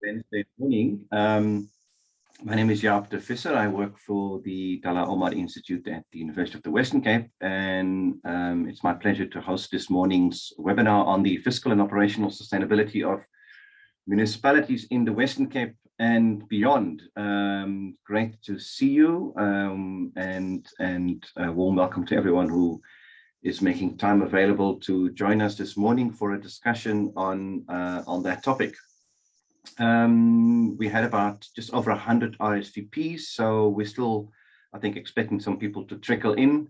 Wednesday morning. My name is Jaap de Visser. I work for the Dalai Omar Institute at the University of the Western Cape, and it's my pleasure to host this morning's webinar on the fiscal and operational sustainability of municipalities in the Western Cape and beyond. Great to see you, and a warm welcome to everyone who is making time available to join us this morning for a discussion on that topic. We had about just over 100 RSVPs, so we're still, I think, expecting some people to trickle in.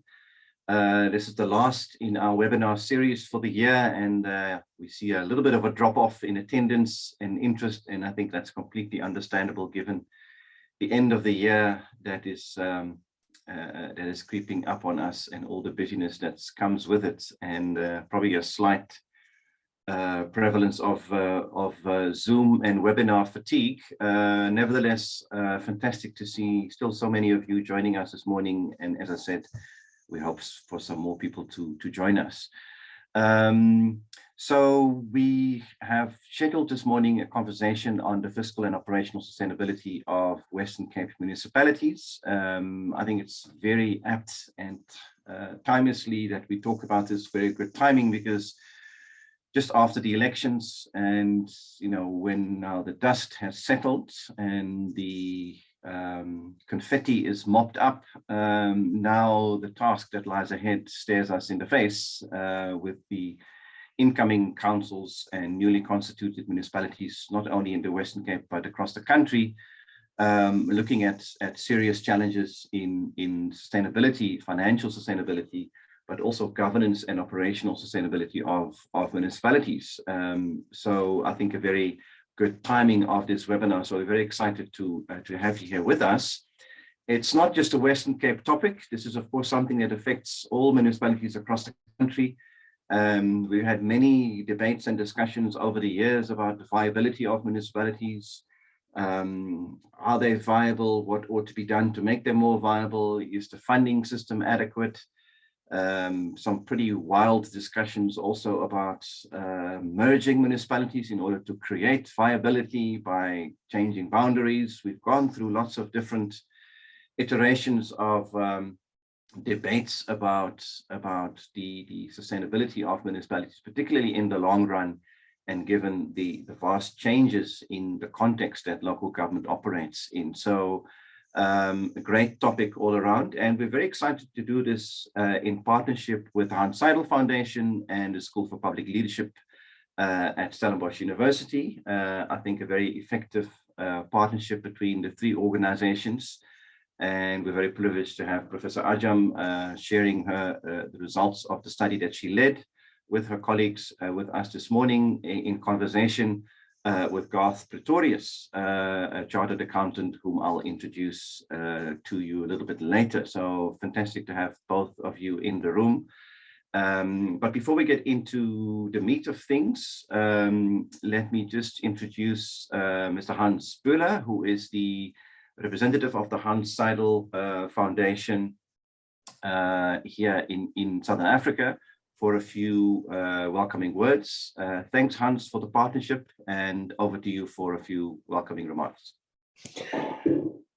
This is the last in our webinar series for the year, and we see a little bit of a drop-off in attendance and interest, and I think that's completely understandable given the end of the year that is creeping up on us and all the busyness that comes with it, and probably a slight prevalence of Zoom and webinar fatigue. Nevertheless, fantastic to see still so many of you joining us this morning, and as I said, we hope for some more people to join us. So we have scheduled this morning a conversation on the fiscal and operational sustainability of Western Cape municipalities. I think it's very apt and timelessly that we talk about this. Very good timing, because just after the elections, and when now the dust has settled and the confetti is mopped up, now the task that lies ahead stares us in the face with the incoming councils and newly constituted municipalities, not only in the Western Cape but across the country, looking at serious challenges in sustainability, financial sustainability, but also governance and operational sustainability of municipalities. So I think a very good timing of this webinar. So we're very excited to have you here with us. It's not just a Western Cape topic. This is, of course, something that affects all municipalities across the country. We've had many debates and discussions over the years about the viability of municipalities. Are they viable? What ought to be done to make them more viable? Is the funding system adequate? Some pretty wild discussions also about merging municipalities in order to create viability by changing boundaries. We've gone through lots of different iterations of debates about the sustainability of municipalities, particularly in the long run, and given the vast changes in the context that local government operates in. So a great topic all around, and we're very excited to do this in partnership with the Hanns Seidel Foundation and the School for Public Leadership at Stellenbosch University. I think a very effective partnership between the three organizations, and we're very privileged to have Professor Ajam sharing the results of the study that she led with her colleagues with us this morning in conversation with Garth Pretorius, a chartered accountant whom I'll introduce to you a little bit later. So fantastic to have both of you in the room. But before we get into the meat of things, let me just introduce Mr. Hanns Seidel, who is the representative of the Hanns Seidel Foundation here in Southern Africa, for a few welcoming words. Thanks, Hans, for the partnership, and over to you for a few welcoming remarks.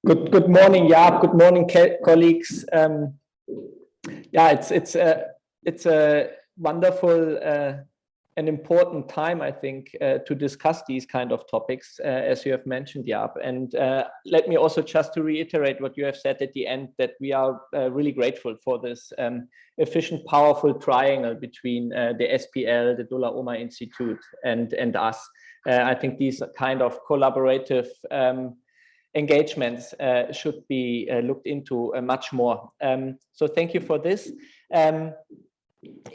Good morning, Jaap. Good morning, colleagues. Yeah, it's a wonderful and important time, I think, to discuss these kind of topics, as you have mentioned, Jaap. And let me also just to reiterate what you have said at the end, that we are really grateful for this efficient, powerful triangle between the SPL, the Dalai Omar Institute, and us. I think these kind of collaborative engagements should be looked into much more. So thank you for this.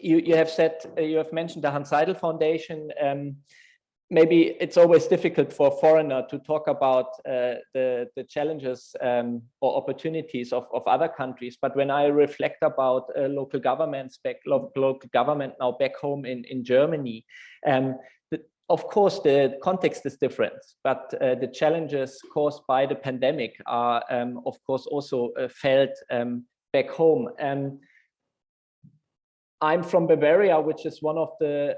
You have mentioned the Hanns Seidel Foundation. Maybe it's always difficult for a foreigner to talk about the challenges or opportunities of other countries. But when I reflect about local government now back home in Germany, of course the context is different, but the challenges caused by the pandemic are of course also felt back home. I'm from Bavaria, which is one of the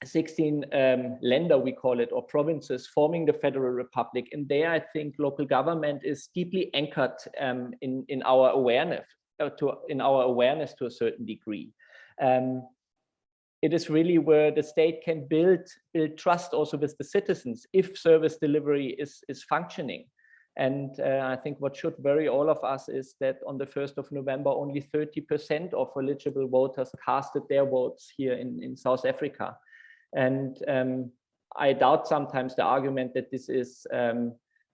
16 Länder, we call it, or provinces forming the Federal Republic. And there, I think local government is deeply anchored in our awareness, to a certain degree. It is really where the state can build trust also with the citizens if service delivery is functioning. And I think what should worry all of us is that on the 1st of November, only 30% of eligible voters casted their votes here in South Africa. And I doubt sometimes the argument that this is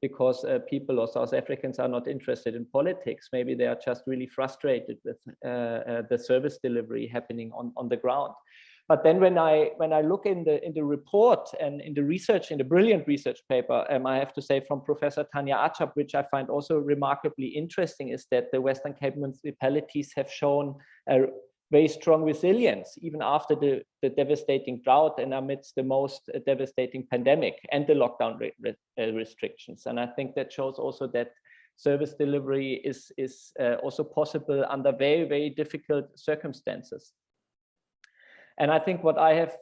because people or South Africans are not interested in politics. Maybe they are just really frustrated with the service delivery happening on the ground. But then when I look in the report and in the research, in the brilliant research paper, I have to say from Professor Tanya Achap, which I find also remarkably interesting, is that the Western Cape municipalities have shown a very strong resilience even after the devastating drought and amidst the most devastating pandemic and the lockdown restrictions. And I think that shows also that service delivery is also possible under very, very difficult circumstances. And I think what I have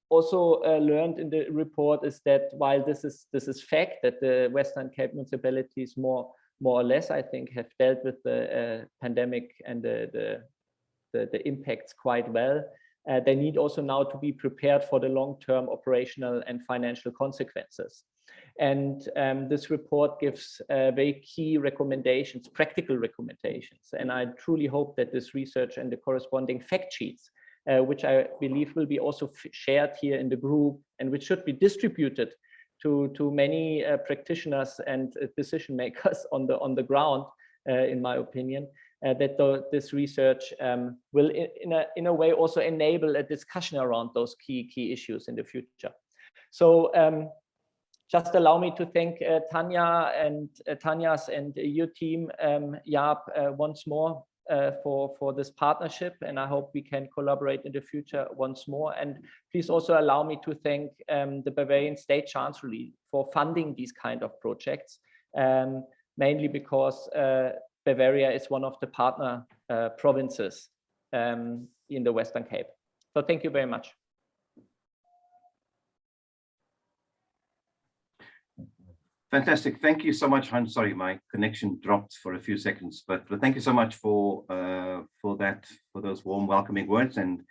also learned in the report is that while this is fact that the Western Cape municipalities more or less, I think, have dealt with the pandemic and the impacts quite well, they need also now to be prepared for the long-term operational and financial consequences. And this report gives very key recommendations, practical recommendations. And I truly hope that this research and the corresponding fact sheets, which I believe will be also shared here in the group and which should be distributed to many practitioners and decision makers on the ground, in my opinion, that this research will in a way also enable a discussion around those key issues in the future. So just allow me to thank Tanya and Tanya's and your team, Jaap, once more for this partnership, and I hope we can collaborate in the future once more. And please also allow me to thank the Bavarian State Chancellery for funding these kind of projects, mainly because Bavaria is one of the partner provinces in the Western Cape. So thank you very much. Fantastic. Thank you so much, Hanns. Sorry, my connection dropped for a few seconds, but thank you so much for those warm, welcoming words and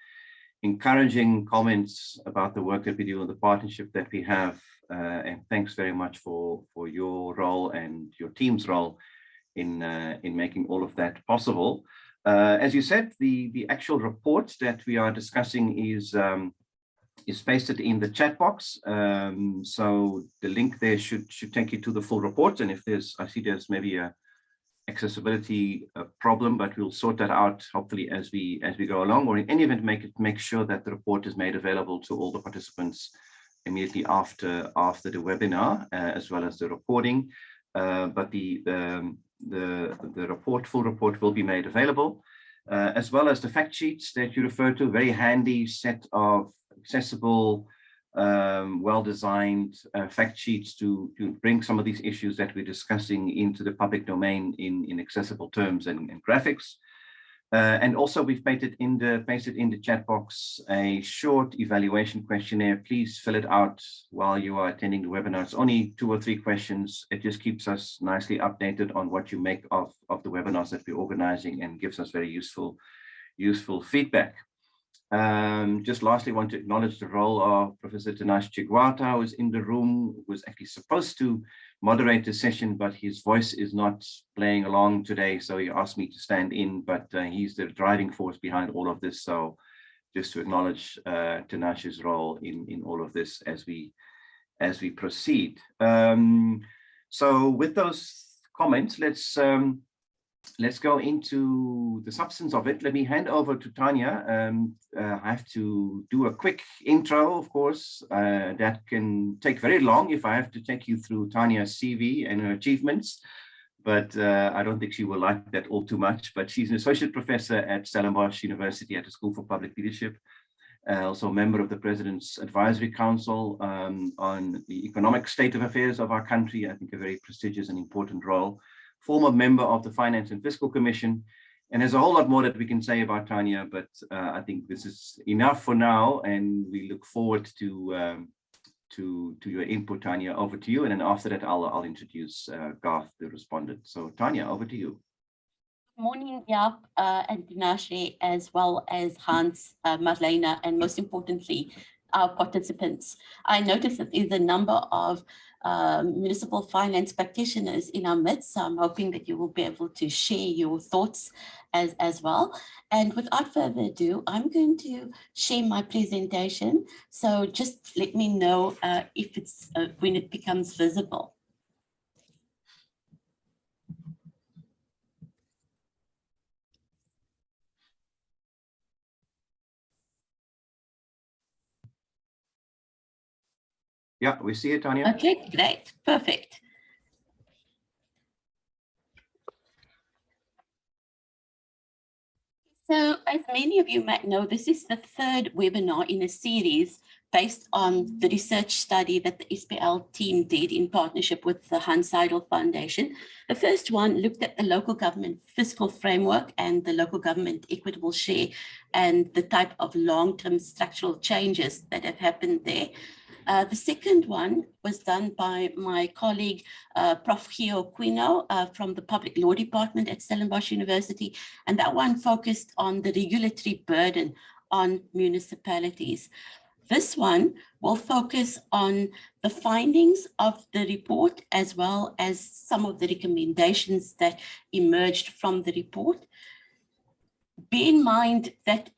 encouraging comments about the work that we do and the partnership that we have. And thanks very much for your role and your team's role in making all of that possible. As you said, the actual report that we are discussing is pasted in the chat box. So the link there should take you to the full report. And if I see there's maybe a accessibility problem, but we'll sort that out hopefully as we go along, or in any event, make sure that the report is made available to all the participants immediately after the webinar, as well as the recording. But the full report will be made available, as well as the fact sheets that you refer to. Very handy set of accessible, well-designed fact sheets to bring some of these issues that we're discussing into the public domain in accessible terms and graphics. And also we've pasted in the chat box a short evaluation questionnaire. Please fill it out while you are attending the webinar. It's only 2 or 3 questions. It just keeps us nicely updated on what you make of the webinars that we're organizing and gives us very useful feedback. Just lastly, I want to acknowledge the role of Professor Tinashe Chigwata, who is in the room, who was actually supposed to moderate the session, but his voice is not playing along today, so he asked me to stand in, but he's the driving force behind all of this. So just to acknowledge Tinashe's role in all of this as we proceed. So with those comments, let's go into the substance of it. Let me hand over to Tanya. I have to do a quick intro, of course, that can take very long if I have to take you through Tanya's CV and her achievements, but I don't think she will like that all too much. But she's an associate professor at Stellenbosch University at the School for Public Leadership, also a member of the President's Advisory Council on the economic state of affairs of our country. I think a very prestigious and important role. Former member of the Finance and Fiscal Commission, And there's a whole lot more that we can say about Tanya, but I think this is enough for now, and we look forward to your input, Tanya. Over to you, and then after that, I'll introduce Garth, the respondent. So Tanya, over to you. Good morning, Jaap and Tinashe, as well as Hanns, Marlena, and most importantly, our participants. I noticed that there's a number of municipal finance practitioners in our midst, so I'm hoping that you will be able to share your thoughts as well. And without further ado, I'm going to share my presentation. So just let me know if it's when it becomes visible. Yeah, we see it, Tanya. Okay, great, perfect. So as many of you might know, this is the third webinar in a series based on the research study that the SPL team did in partnership with the Hanns Seidel Foundation. The first one looked at the local government fiscal framework and the local government equitable share and the type of long-term structural changes that have happened there. The second one was done by my colleague, Prof. Gio Quino from the Public Law Department at Stellenbosch University, and that one focused on the regulatory burden on municipalities. This one will focus on the findings of the report as well as some of the recommendations that emerged from the report. Bear in mind that,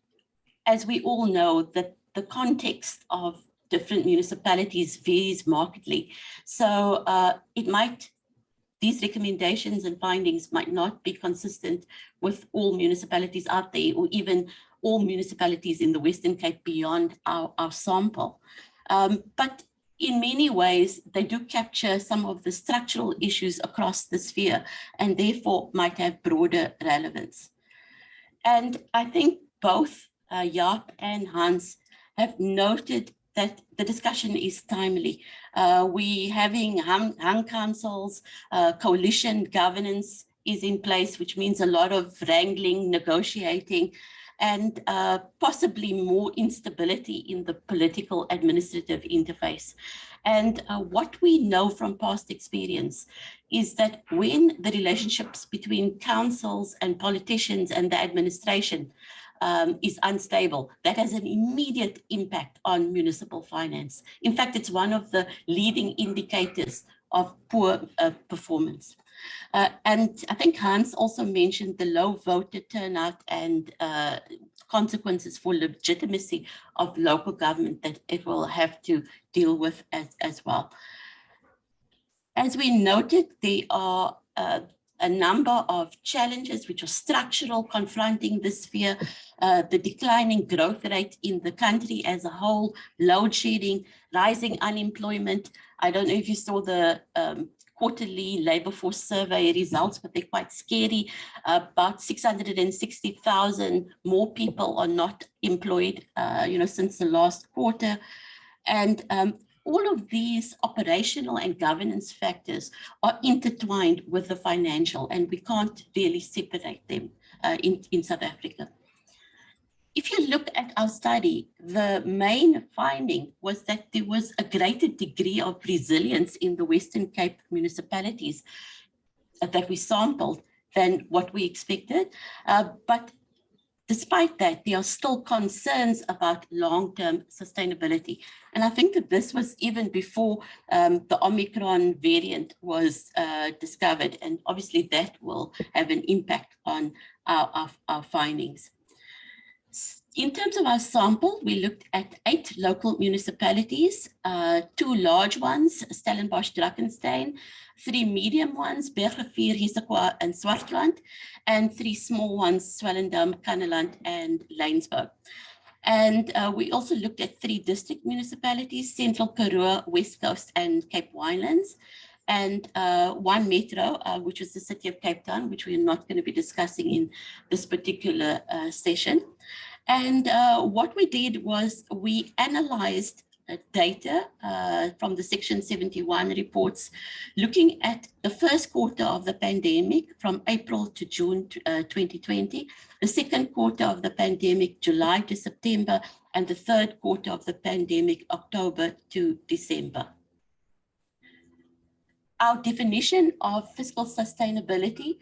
as we all know, that the context of different municipalities varies markedly. So these recommendations and findings might not be consistent with all municipalities out there, or even all municipalities in the Western Cape beyond our sample. But in many ways, they do capture some of the structural issues across the sphere and therefore might have broader relevance. And I think both Jaap and Hanns have noted that the discussion is timely. We're having hung councils, coalition governance is in place, which means a lot of wrangling, negotiating, and possibly more instability in the political administrative interface. And what we know from past experience is that when the relationships between councils and politicians and the administration is unstable, that has an immediate impact on municipal finance. In fact, it's one of the leading indicators of poor performance. And I think Hanns also mentioned the low voter turnout and consequences for legitimacy of local government that it will have to deal with as well. As we noted, there are a number of challenges which are structural confronting this sphere, the declining growth rate in the country as a whole, load shedding, rising unemployment. I don't know if you saw the quarterly labor force survey results, but they're quite scary. About 660,000 more people are not employed, since the last quarter. And all of these operational and governance factors are intertwined with the financial, and we can't really separate them in South Africa. If you look at our study, the main finding was that there was a greater degree of resilience in the Western Cape municipalities that we sampled than what we expected. But despite that, there are still concerns about long-term sustainability. And I think that this was even before the Omicron variant was discovered. And obviously that will have an impact on our findings. In terms of our sample, we looked at 8 local municipalities, 2 large ones, Stellenbosch, Drakenstein, 3 medium ones, Bergrivier, Hisaqua, and Swartland, and 3 small ones, Swellendam, Kannaland, and Laingsburg. And we also looked at 3 district municipalities, Central Karoo, West Coast, and Cape Winelands, and 1 metro, which is the city of Cape Town, which we're not going to be discussing in this particular session. And what we did was we analyzed data from the Section 71 reports, looking at the first quarter of the pandemic from April to June 2020, the second quarter of the pandemic, July to September, and the third quarter of the pandemic, October to December. Our definition of fiscal sustainability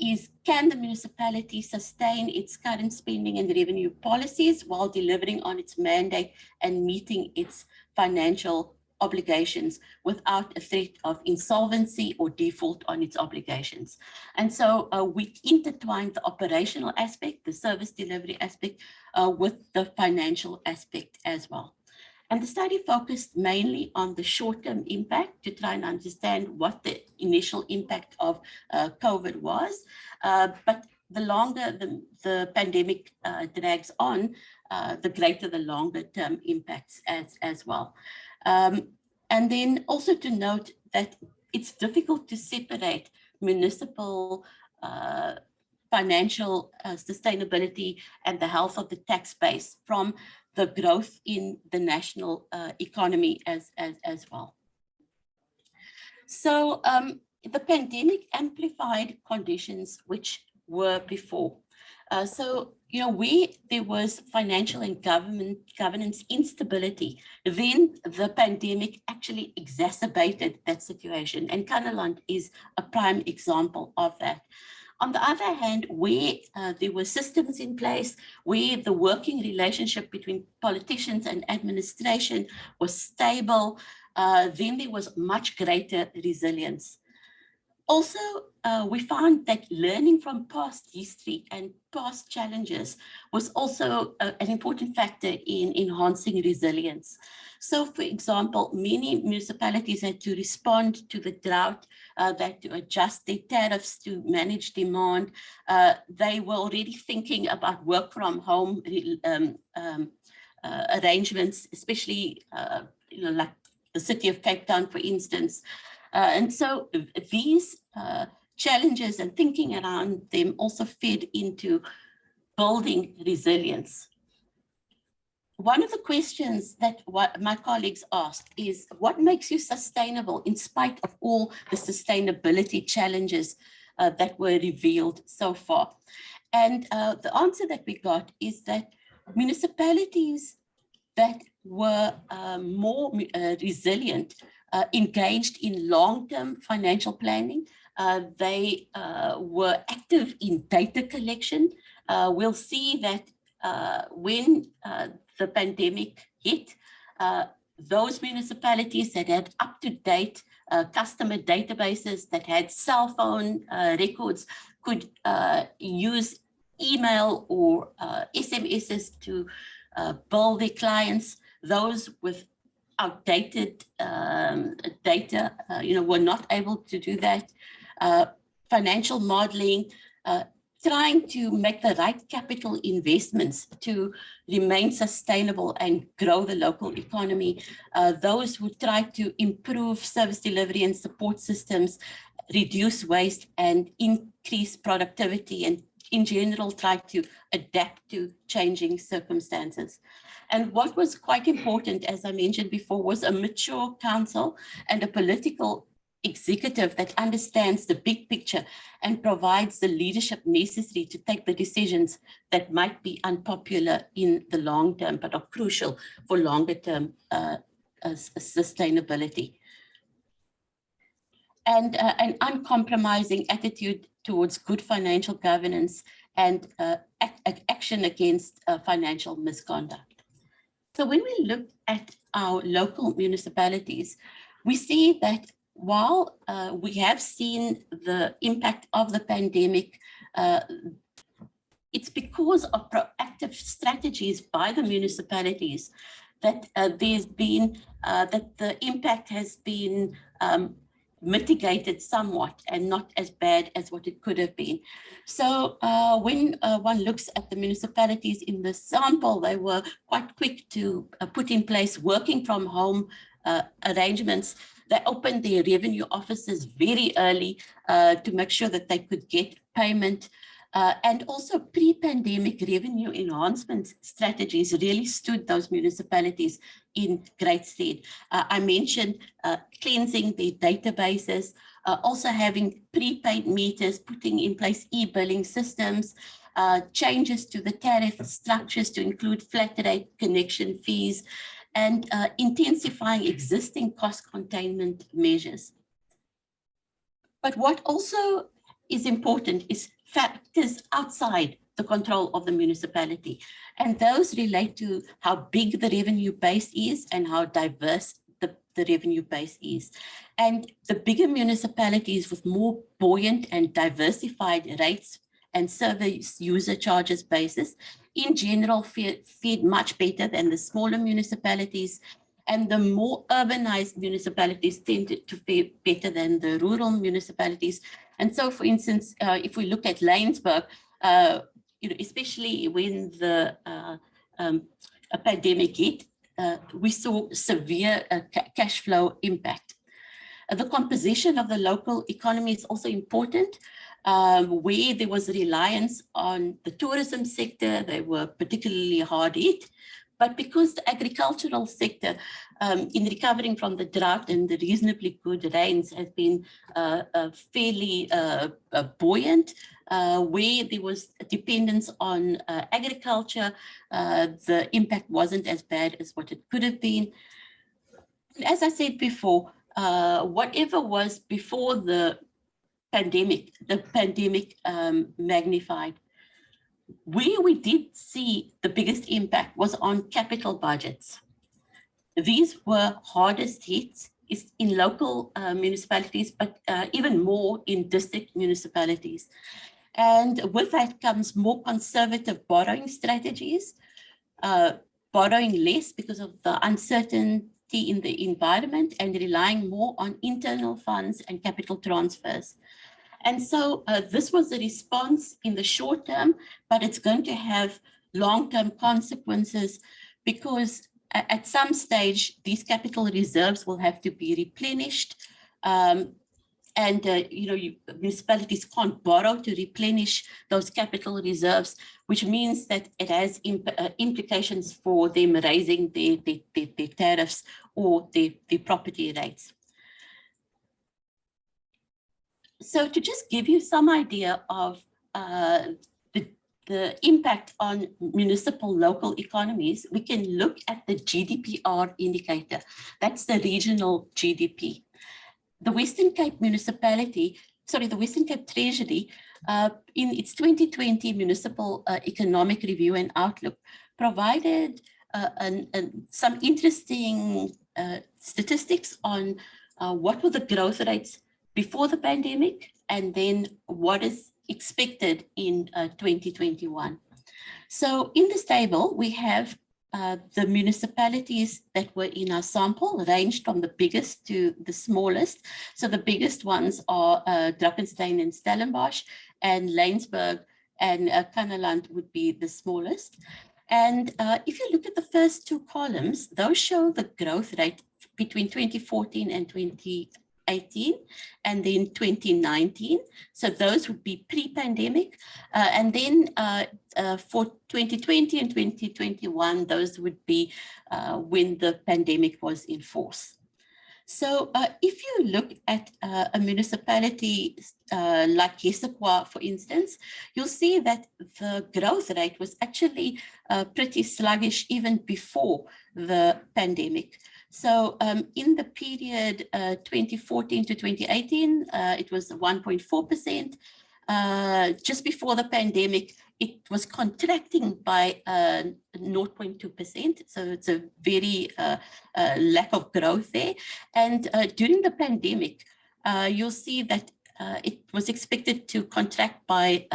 is, can the municipality sustain its current spending and revenue policies while delivering on its mandate and meeting its financial obligations without a threat of insolvency or default on its obligations? And so we intertwined the operational aspect, the service delivery aspect, with the financial aspect as well. And the study focused mainly on the short-term impact to try and understand what the initial impact of COVID was. But the longer the pandemic drags on, the greater the longer-term impacts as well. And then also to note that it's difficult to separate municipal financial sustainability and the health of the tax base from the growth in the national economy as well. So the pandemic amplified conditions which were before. So, you know, there was financial and governance instability. Then the pandemic actually exacerbated that situation, and Kannaland is a prime example of that. On the other hand, where there were systems in place, where the working relationship between politicians and administration was stable, then there was much greater resilience. Also, we found that learning from past history and past challenges was also an important factor in enhancing resilience. So, for example, many municipalities had to respond to the drought, they had to adjust their tariffs to manage demand. They were already thinking about work from home arrangements, especially you know, like the city of Cape Town, for instance. And so these challenges and thinking around them also fed into building resilience. One of the questions that my colleagues asked is, what makes you sustainable in spite of all the sustainability challenges that were revealed so far? And the answer that we got is that municipalities that were more resilient engaged in long-term financial planning. They were active in data collection. We'll see that when the pandemic hit, those municipalities that had up-to-date customer databases, that had cell phone records, could use email or SMSs to bill their clients. Those with outdated data, you know, were not able to do that. Financial modeling, trying to make the right capital investments to remain sustainable and grow the local economy. Those who try to improve service delivery and support systems, reduce waste and increase productivity, and in general try to adapt to changing circumstances. And what was quite important, as I mentioned before, was a mature council and a political executive that understands the big picture and provides the leadership necessary to take the decisions that might be unpopular in the long term, but are crucial for longer term sustainability. And an uncompromising attitude towards good financial governance and action against financial misconduct. So when we look at our local municipalities, we see that while we have seen the impact of the pandemic, it's because of proactive strategies by the municipalities that there's been, that the impact has been mitigated somewhat and not as bad as what it could have been. So when one looks at the municipalities in the sample, they were quite quick to put in place working from home arrangements. They opened their revenue offices very early to make sure that they could get payment. And also pre-pandemic revenue enhancement strategies really stood those municipalities in great stead. I mentioned cleansing their databases, also having prepaid meters, putting in place e-billing systems, changes to the tariff structures to include flat rate connection fees, and intensifying existing cost containment measures. But what also is important is factors outside the control of the municipality. And those relate to how big the revenue base is and how diverse the revenue base is. And the bigger municipalities with more buoyant and diversified rates and service user charges basis in general fared much better than the smaller municipalities, and the more urbanized municipalities tended to fare better than the rural municipalities. And so, for instance, if we look at Laingsburg, especially when the pandemic hit, we saw severe cash flow impact. The composition of the local economy is also important. Where there was reliance on the tourism sector, they were particularly hard hit. But because the agricultural sector, in recovering from the drought and the reasonably good rains, has been fairly buoyant, where there was dependence on agriculture, the impact wasn't as bad as what it could have been. And as I said before, whatever was before the pandemic magnified. Where we did see the biggest impact was on capital budgets. These were hardest hits in local municipalities, but even more in district municipalities. And with that comes more conservative borrowing strategies, borrowing less because of the uncertainty in the environment and relying more on internal funds and capital transfers. And so this was a response in the short term, but it's going to have long-term consequences because at some stage, these capital reserves will have to be replenished. Municipalities can't borrow to replenish those capital reserves, which means that it has implications for them raising their tariffs or their property rates. So to just give you some idea of the impact on municipal local economies, we can look at the GDPR indicator. That's the regional GDP. The Western Cape Treasury, in its 2020 Municipal Economic Review and Outlook, provided some interesting statistics on what were the growth rates before the pandemic, and then what is expected in 2021. So in this table, we have the municipalities that were in our sample ranged from the biggest to the smallest. So the biggest ones are Drakenstein and Stellenbosch, and Laingsburg and Kannaland would be the smallest. And if you look at the first two columns, those show the growth rate between 2014 and 2018, and then 2019. So those would be pre-pandemic. And then for 2020 and 2021, those would be when the pandemic was in force. So if you look at a municipality like Hessequa, for instance, you'll see that the growth rate was actually pretty sluggish even before the pandemic. So in the period 2014 to 2018, it was 1.4%. Just before the pandemic, it was contracting by 0.2%. So it's a very lack of growth there. And during the pandemic, you'll see that it was expected to contract by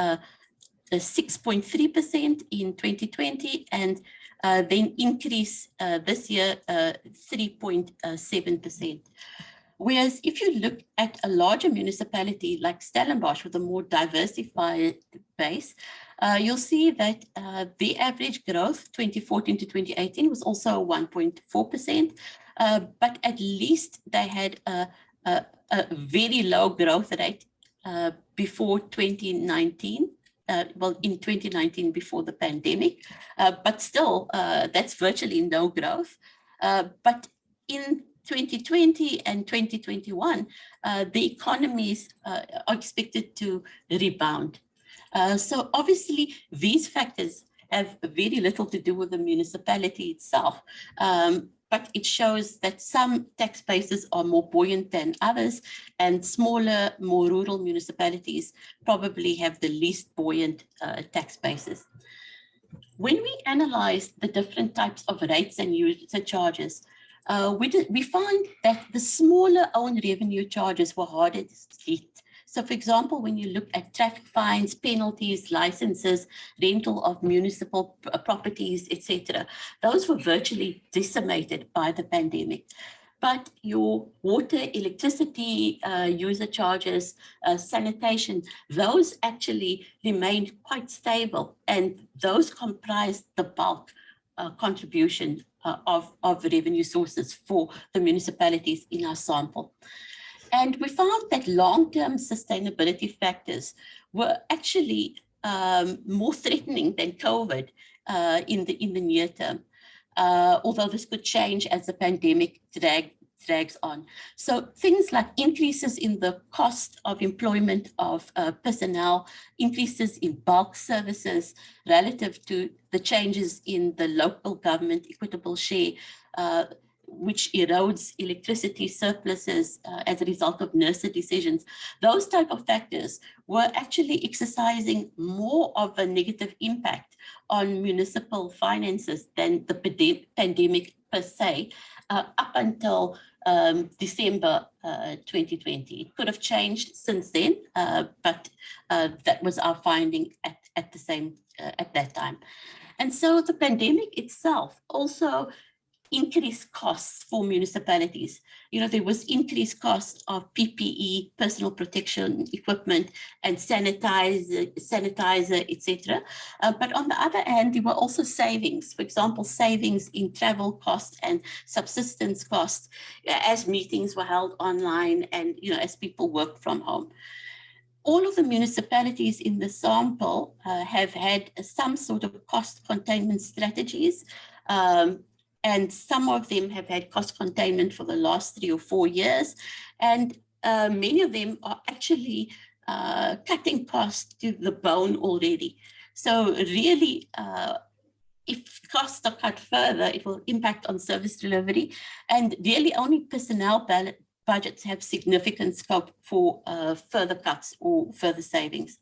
6.3% in 2020 and then increase this year 3.7%. Whereas if you look at a larger municipality like Stellenbosch with a more diversified base, you'll see that the average growth 2014 to 2018 was also 1.4%, but at least they had a very low growth rate before 2019 well, in 2019 before the pandemic, but still that's virtually no growth. But in 2020 and 2021, the economies are expected to rebound. So obviously these factors have very little to do with the municipality itself. But it shows that some tax bases are more buoyant than others, and smaller, more rural municipalities probably have the least buoyant tax bases. When we analyzed the different types of rates and user charges, we found that the smaller own revenue charges were hardest hit. So for example, when you look at traffic fines, penalties, licenses, rental of municipal properties, etc., those were virtually decimated by the pandemic. But your water, electricity, user charges, sanitation, those actually remained quite stable, and those comprised the bulk contribution of revenue sources for the municipalities in our sample. And we found that long-term sustainability factors were actually more threatening than COVID in the near term, although this could change as the pandemic drags on. So things like increases in the cost of employment of personnel, increases in bulk services relative to the changes in the local government equitable share, which erodes electricity surpluses as a result of NERSA decisions. Those type of factors were actually exercising more of a negative impact on municipal finances than the pandemic per se, up until December 2020. It could have changed since then, but that was our finding at that time. And so the pandemic itself also increased costs for municipalities. You know, there was increased cost of PPE, personal protection equipment, and sanitizer, etc. But on the other hand, there were also savings. For example, savings in travel costs and subsistence costs as meetings were held online and, you know, as people worked from home. All of the municipalities in the sample have had some sort of cost containment strategies. And some of them have had cost containment for the last 3 or 4 years. And many of them are actually cutting costs to the bone already. So really, if costs are cut further, it will impact on service delivery. And really only personnel budgets have significant scope for further cuts or further savings.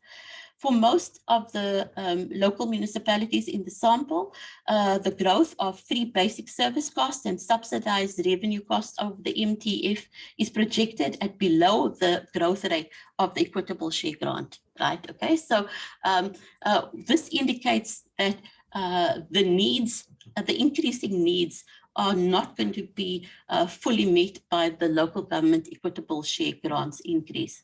For most of the local municipalities in the sample, the growth of 3 basic service costs and subsidized revenue costs of the MTF is projected at below the growth rate of the equitable share grant, right? Okay, so this indicates that the increasing needs are not going to be fully met by the local government equitable share grants increase.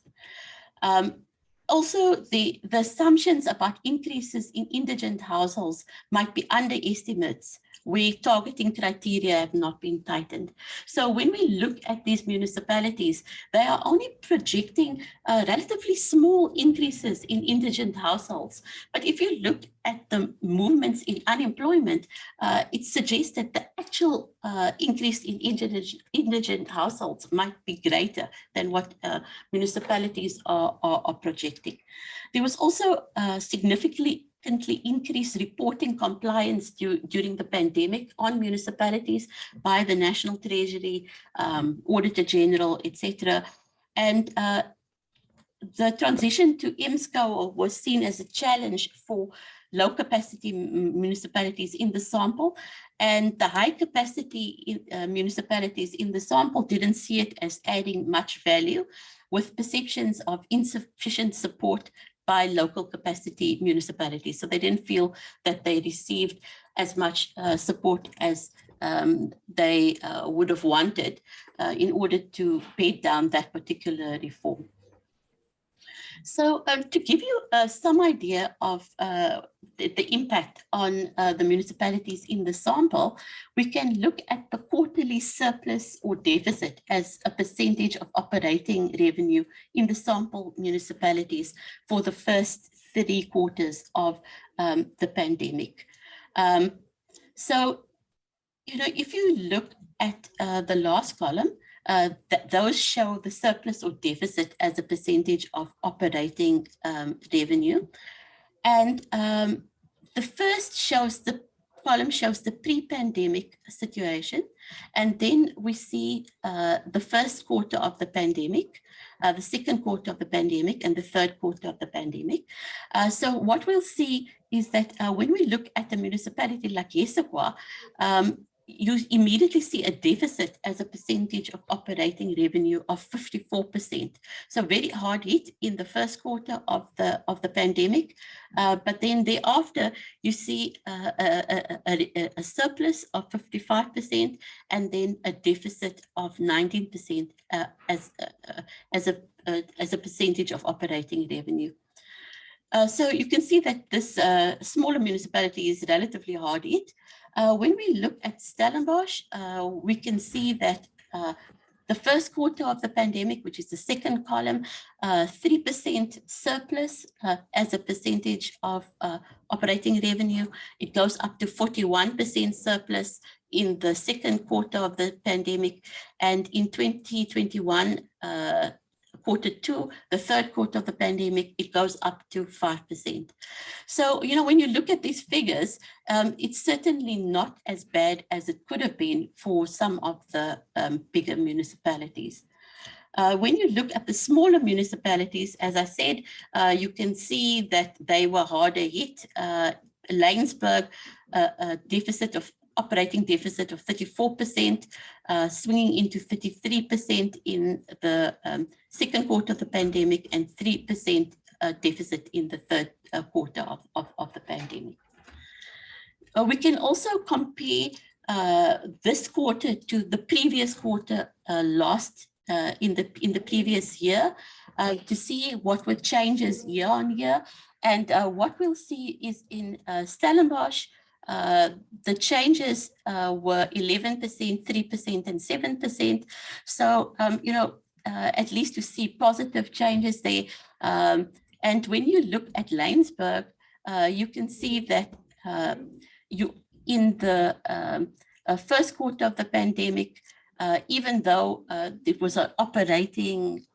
Also, the assumptions about increases in indigent households might be underestimates where targeting criteria have not been tightened. So when we look at these municipalities, they are only projecting relatively small increases in indigent households. But if you look at the movements in unemployment, it suggests that the actual increase in indigent households might be greater than what municipalities are projecting. There was also significantly increased reporting compliance during the pandemic on municipalities by the National Treasury, Auditor General, etc. And the transition to MSCO was seen as a challenge for low capacity municipalities in the sample, and the high capacity municipalities in the sample didn't see it as adding much value, with perceptions of insufficient support by local capacity municipalities. So they didn't feel that they received as much support as they would have wanted in order to bed down that particular reform. So to give you some idea of the impact on the municipalities in the sample, we can look at the quarterly surplus or deficit as a percentage of operating revenue in the sample municipalities for the first 3 quarters of the pandemic. So, you know, if you look at the last column, those show the surplus or deficit as a percentage of operating revenue. And the first column shows the pre-pandemic situation. And then we see the first quarter of the pandemic, the second quarter of the pandemic, and the third quarter of the pandemic. So what we'll see is that when we look at a municipality like Yesagwa, you immediately see a deficit as a percentage of operating revenue of 54%. So very hard hit in the first quarter of the pandemic, but then thereafter you see a surplus of 55% and then a deficit of 19% as a percentage of operating revenue. So you can see that this smaller municipality is relatively hard hit. When we look at Stellenbosch, we can see that the first quarter of the pandemic, which is the second column, 3% surplus as a percentage of operating revenue. It goes up to 41% surplus in the second quarter of the pandemic. And in 2021, quarter 2, the third quarter of the pandemic, it goes up to 5%. So, you know, when you look at these figures, it's certainly not as bad as it could have been for some of the bigger municipalities. When you look at the smaller municipalities, as I said, you can see that they were harder hit. Laingsburg, operating deficit of 34%, swinging into 33% in the second quarter of the pandemic, and 3% deficit in the third quarter of the pandemic. We can also compare this quarter to the previous quarter lost in the previous year to see what were changes year on year. And what we'll see is in Stellenbosch, the changes were 11%, 3%, and 7%. So, you know, at least you see positive changes there. And when you look at Laingsburg, you can see that in the first quarter of the pandemic, even though it was an operating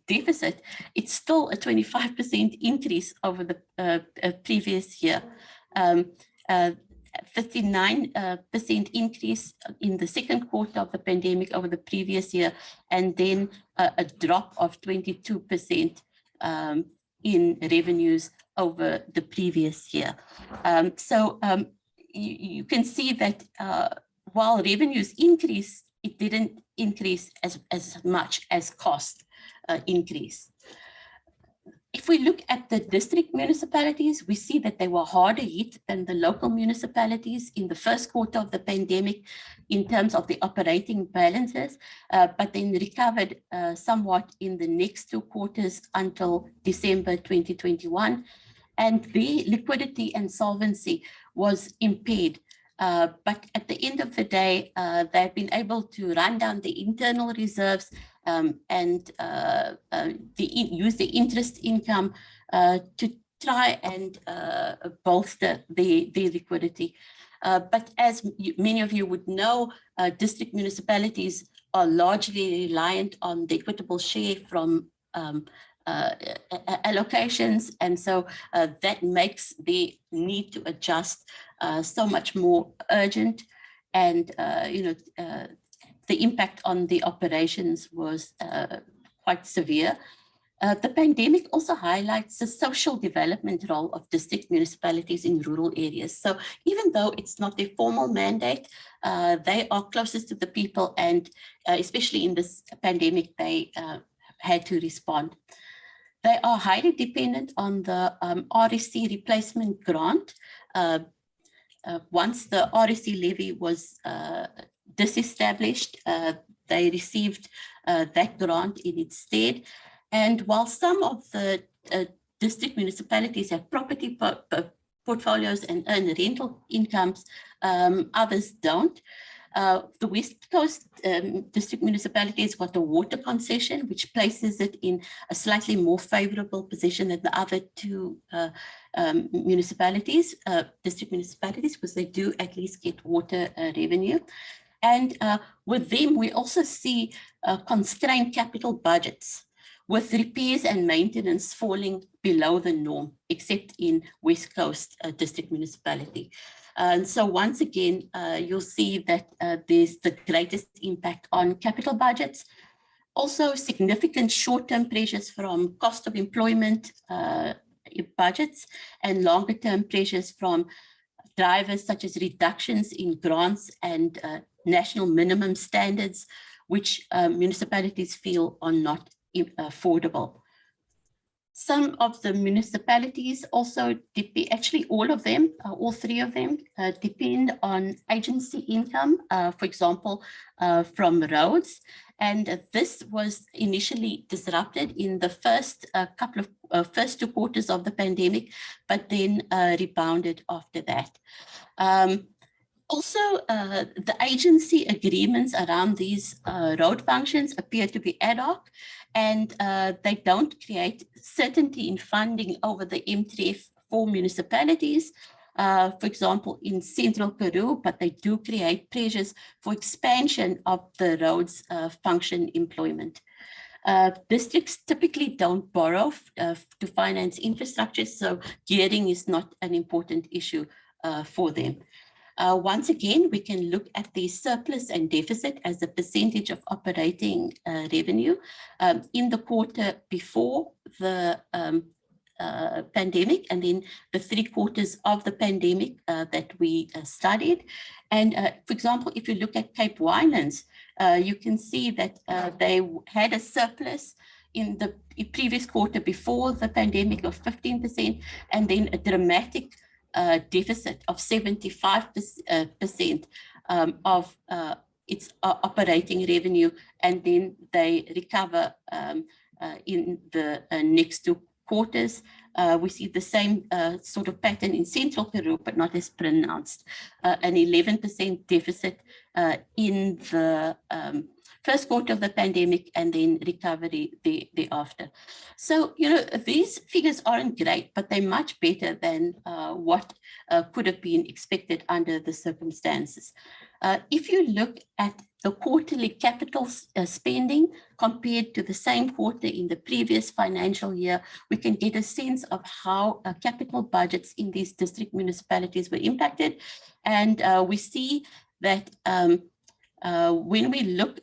deficit, it's still a 25% increase over the previous year. 59% increase in the second quarter of the pandemic over the previous year, and then a drop of 22% in revenues over the previous year. So you can see that while revenues increased, it didn't increase as much as cost increase. If we look at the district municipalities, we see that they were harder hit than the local municipalities in the first quarter of the pandemic in terms of the operating balances, but then recovered somewhat in the next 2 quarters until December 2021. And the liquidity and solvency was impaired. But at the end of the day, they've been able to run down the internal reserves and use the interest income to try and bolster the liquidity. But as many of you would know, district municipalities are largely reliant on the equitable share from allocations, and so that makes the need to adjust so much more urgent, and the impact on the operations was quite severe. The pandemic also highlights the social development role of district municipalities in rural areas. So even though it's not their formal mandate, they are closest to the people, and especially in this pandemic, they had to respond. They are highly dependent on the RSC replacement grant. Once the RSC levy was disestablished, they received that grant in its stead. And while some of the district municipalities have property portfolios and earn rental incomes, others don't. The West Coast district municipality has got a water concession, which places it in a slightly more favorable position than the other two municipalities, district municipalities, because they do at least get water revenue. And with them, we also see constrained capital budgets, with repairs and maintenance falling below the norm, except in West Coast district municipality. And so once again, you'll see that there's the greatest impact on capital budgets. Also significant short-term pressures from cost of employment budgets, and longer-term pressures from drivers such as reductions in grants and national minimum standards, which municipalities feel are not affordable. Some of the municipalities also depend, actually all of them, all three of them, depend on agency income, for example, from roads. And this was initially disrupted in the first first 2 quarters of the pandemic, but then rebounded after that. Also, the agency agreements around these road functions appear to be ad hoc, and they don't create certainty in funding over the M3F for municipalities, for example, in Central Karoo, but they do create pressures for expansion of the roads function employment. Districts typically don't borrow to finance infrastructure, so gearing is not an important issue for them. Once again, we can look at the surplus and deficit as a percentage of operating revenue. In the quarter before the pandemic, and then the 3 quarters of the pandemic that we studied. And for example, if you look at Cape Winelands, you can see that they had a surplus in the previous quarter before the pandemic of 15%, and then a dramatic deficit of 75% of its operating revenue, and then they recover in the next 2 quarters. We see the same sort of pattern in Central Karoo, but not as pronounced. An 11% deficit in the first quarter of the pandemic, and then recovery thereafter. So, you know, these figures aren't great, but they're much better than what could have been expected under the circumstances. If you look at the quarterly capital spending compared to the same quarter in the previous financial year, we can get a sense of how capital budgets in these district municipalities were impacted. And we see that when we look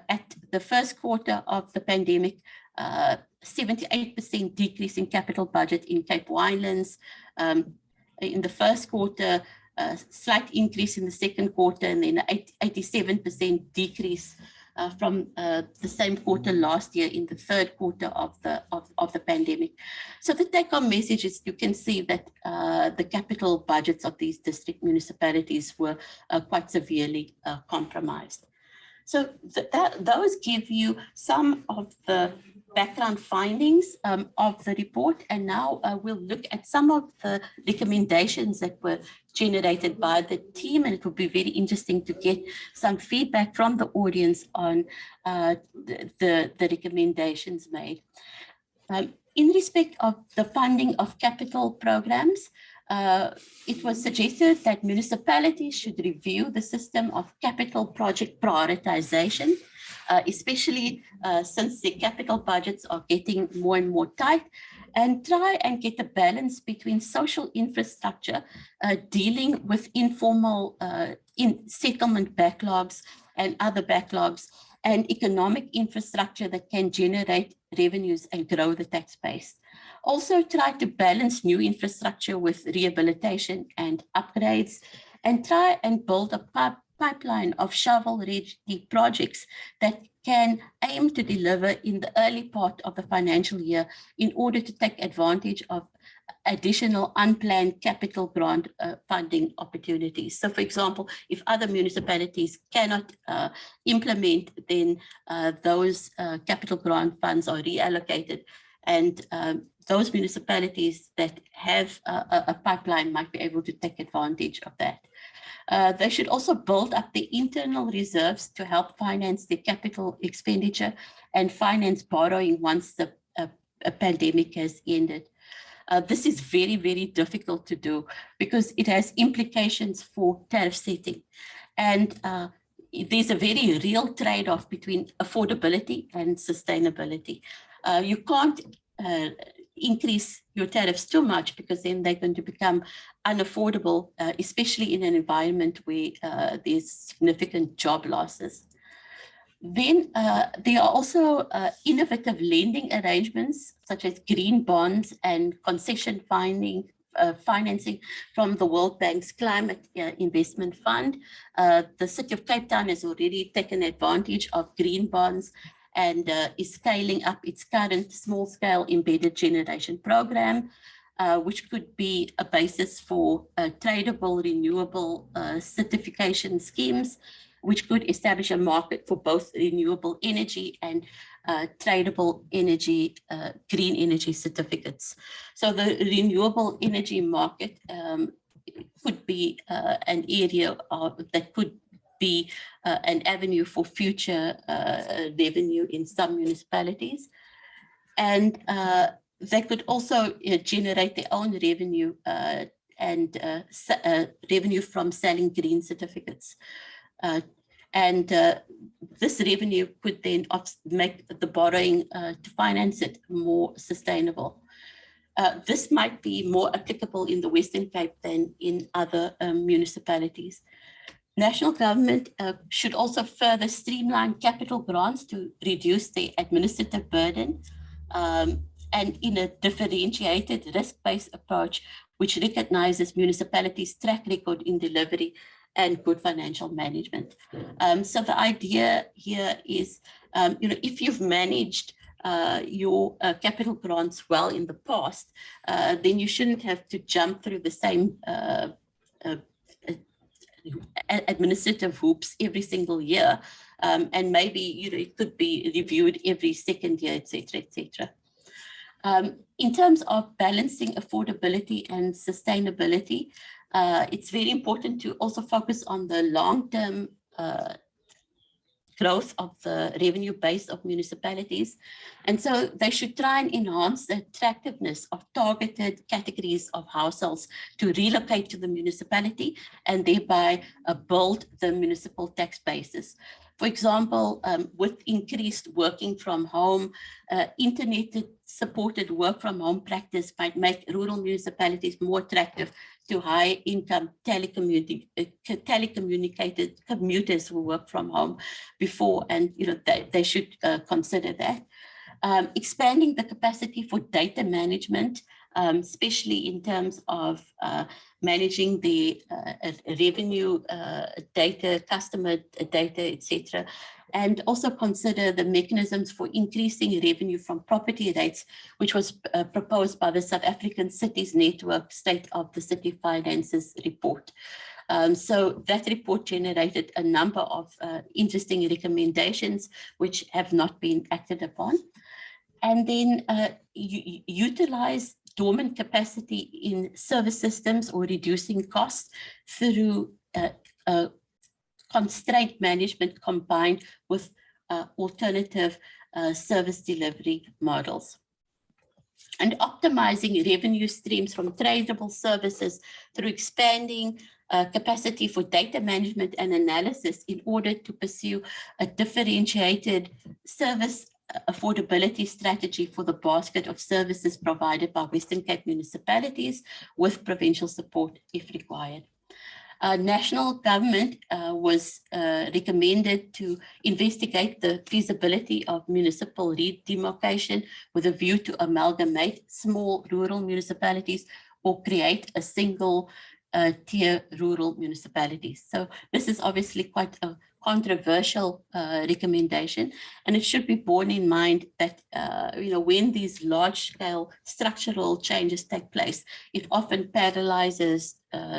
at the first quarter of the pandemic, 78% decrease in capital budget in Cape Winelands. In the first quarter, a slight increase in the second quarter, and then 87% decrease from the same quarter last year in the third quarter of the pandemic. So the take-home message is you can see that the capital budgets of these district municipalities were quite severely compromised. So those give you some of the background findings of the report, and now we'll look at some of the recommendations that were generated by the team, and it will be very interesting to get some feedback from the audience on the recommendations made. In respect of the funding of capital programs, it was suggested that municipalities should review the system of capital project prioritization, especially since the capital budgets are getting more and more tight, and try and get a balance between social infrastructure, dealing with informal settlement backlogs and other backlogs, and economic infrastructure that can generate revenues and grow the tax base. Also try to balance new infrastructure with rehabilitation and upgrades, and try and build a pipeline of shovel-ready projects that can aim to deliver in the early part of the financial year in order to take advantage of additional unplanned capital grant funding opportunities. So for example, if other municipalities cannot implement, then those capital grant funds are reallocated, and those municipalities that have a pipeline might be able to take advantage of that. They should also build up the internal reserves to help finance their capital expenditure and finance borrowing once the pandemic has ended. This is very, very difficult to do because it has implications for tariff setting. And there's a very real trade-off between affordability and sustainability. You can't increase your tariffs too much because then they're going to become unaffordable, especially in an environment where there's significant job losses. Then there are also innovative lending arrangements such as green bonds and concession financing from the World Bank's Climate Investment Fund. The City of Cape Town has already taken advantage of green bonds and is scaling up its current small-scale embedded generation program, which could be a basis for tradable renewable certification schemes, which could establish a market for both renewable energy and tradable energy, green energy certificates. So the renewable energy market could be an area that could be an avenue for future revenue in some municipalities. And they could also generate their own revenue and revenue from selling green certificates. This revenue could then make the borrowing to finance it more sustainable. This might be more applicable in the Western Cape than in other municipalities. National government should also further streamline capital grants to reduce their administrative burden and in a differentiated risk-based approach, which recognizes municipalities' track record in delivery and good financial management. So the idea here is, if you've managed your capital grants well in the past, then you shouldn't have to jump through the same administrative hoops every single year. And maybe, it could be reviewed every second year, et cetera, et cetera. In terms of balancing affordability and sustainability, it's very important to also focus on the long-term growth of the revenue base of municipalities. And so they should try and enhance the attractiveness of targeted categories of households to relocate to the municipality and thereby build the municipal tax bases. For example, with increased working from home, internet-supported work from home practice might make rural municipalities more attractive to high-income telecommunicated commuters who work from home before, and they should consider that. Expanding the capacity for data management, especially in terms of managing the revenue data, customer data, etc. And also consider the mechanisms for increasing revenue from property rates, which was proposed by the South African Cities Network State of the City Finances report. So that report generated a number of interesting recommendations which have not been acted upon. And then utilize dormant capacity in service systems or reducing costs through constraint management combined with alternative service delivery models. And optimizing revenue streams from tradable services through expanding capacity for data management and analysis in order to pursue a differentiated service affordability strategy for the basket of services provided by Western Cape municipalities with provincial support if required. National government was recommended to investigate the feasibility of municipal redemarcation with a view to amalgamate small rural municipalities or create a single tier rural municipalities. So this is obviously quite a controversial recommendation, and it should be borne in mind that when these large-scale structural changes take place, it often paralyzes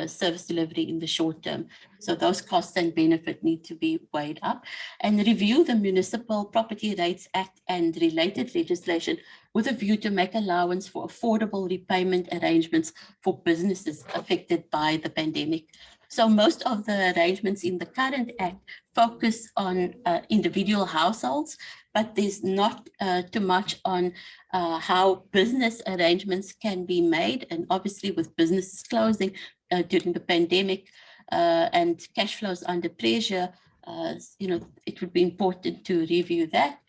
service delivery in the short term. So those costs and benefit need to be weighed up, and review the Municipal Property Rates Act and related legislation with a view to make allowance for affordable repayment arrangements for businesses affected by the pandemic. So most of the arrangements in the current Act focus on individual households, but there's not too much on how business arrangements can be made. And obviously with businesses closing during the pandemic and cash flows under pressure, it would be important to review that.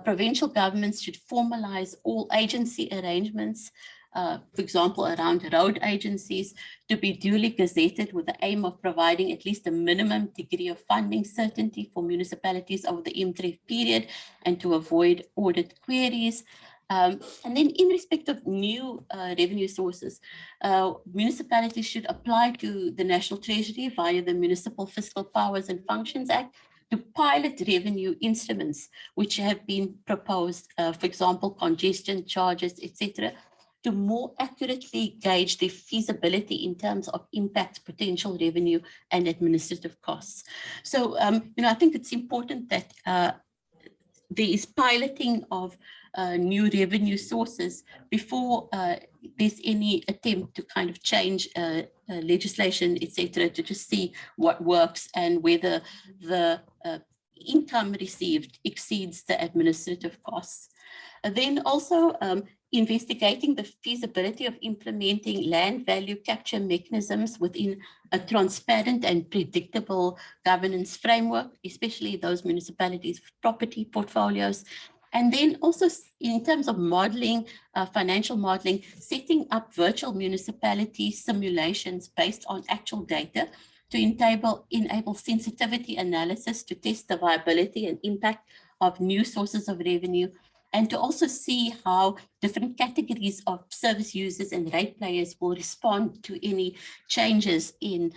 Provincial governments should formalize all agency arrangements, for example, around road agencies, to be duly gazetted with the aim of providing at least a minimum degree of funding certainty for municipalities over the MTREF period and to avoid audit queries. And then in respect of new revenue sources, municipalities should apply to the National Treasury via the Municipal Fiscal Powers and Functions Act to pilot revenue instruments which have been proposed, for example, congestion charges, etc., to more accurately gauge the feasibility in terms of impact, potential revenue, and administrative costs. So, I think it's important that there is piloting of new revenue sources before there's any attempt to kind of change legislation, etc., to just see what works and whether the income received exceeds the administrative costs. Then also investigating the feasibility of implementing land value capture mechanisms within a transparent and predictable governance framework, especially those municipalities with property portfolios. And then also in terms of modeling, financial modeling, setting up virtual municipality simulations based on actual data to enable sensitivity analysis to test the viability and impact of new sources of revenue, and to also see how different categories of service users and rate players will respond to any changes in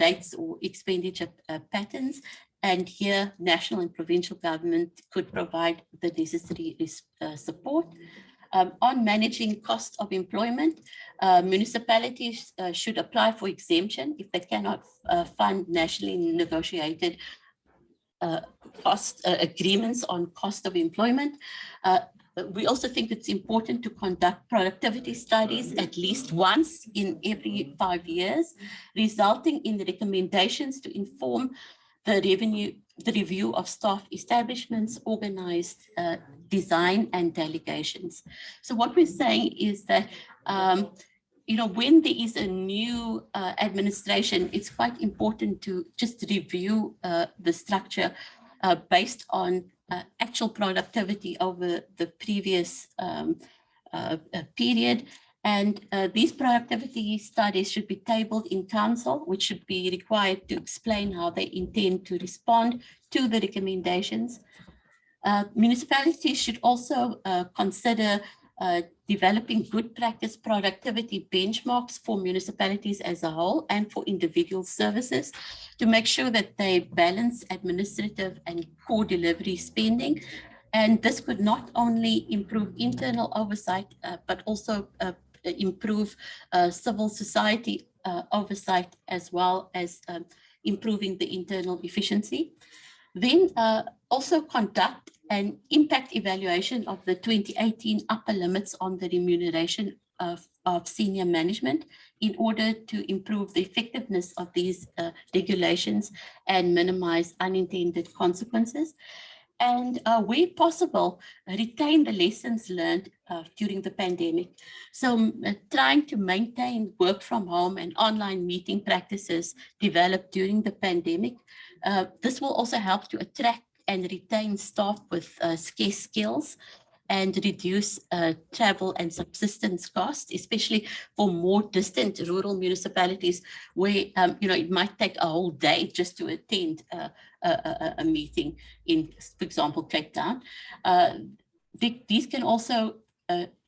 rates or expenditure patterns. And here, national and provincial government could provide the necessary support. On managing cost of employment, municipalities should apply for exemption if they cannot fund nationally negotiated cost agreements on cost of employment. We also think it's important to conduct productivity studies at least once in every 5 years, resulting in the recommendations to inform the review of staff establishments, organized design and delegations. So what we're saying is that when there is a new administration, it's quite important to just review the structure based on actual productivity over the previous period. And these productivity studies should be tabled in council, which should be required to explain how they intend to respond to the recommendations. Municipalities should also consider developing good practice productivity benchmarks for municipalities as a whole and for individual services to make sure that they balance administrative and core delivery spending. And this could not only improve internal oversight, but also improve civil society oversight, as well as improving the internal efficiency. Then also conduct an impact evaluation of the 2018 upper limits on the remuneration of senior management in order to improve the effectiveness of these regulations and minimize unintended consequences. And where possible, retain the lessons learned during the pandemic. So trying to maintain work from home and online meeting practices developed during the pandemic. This will also help to attract and retain staff with scarce skills and reduce travel and subsistence costs, especially for more distant rural municipalities where it might take a whole day just to attend a meeting in, for example, Cape Town. These can also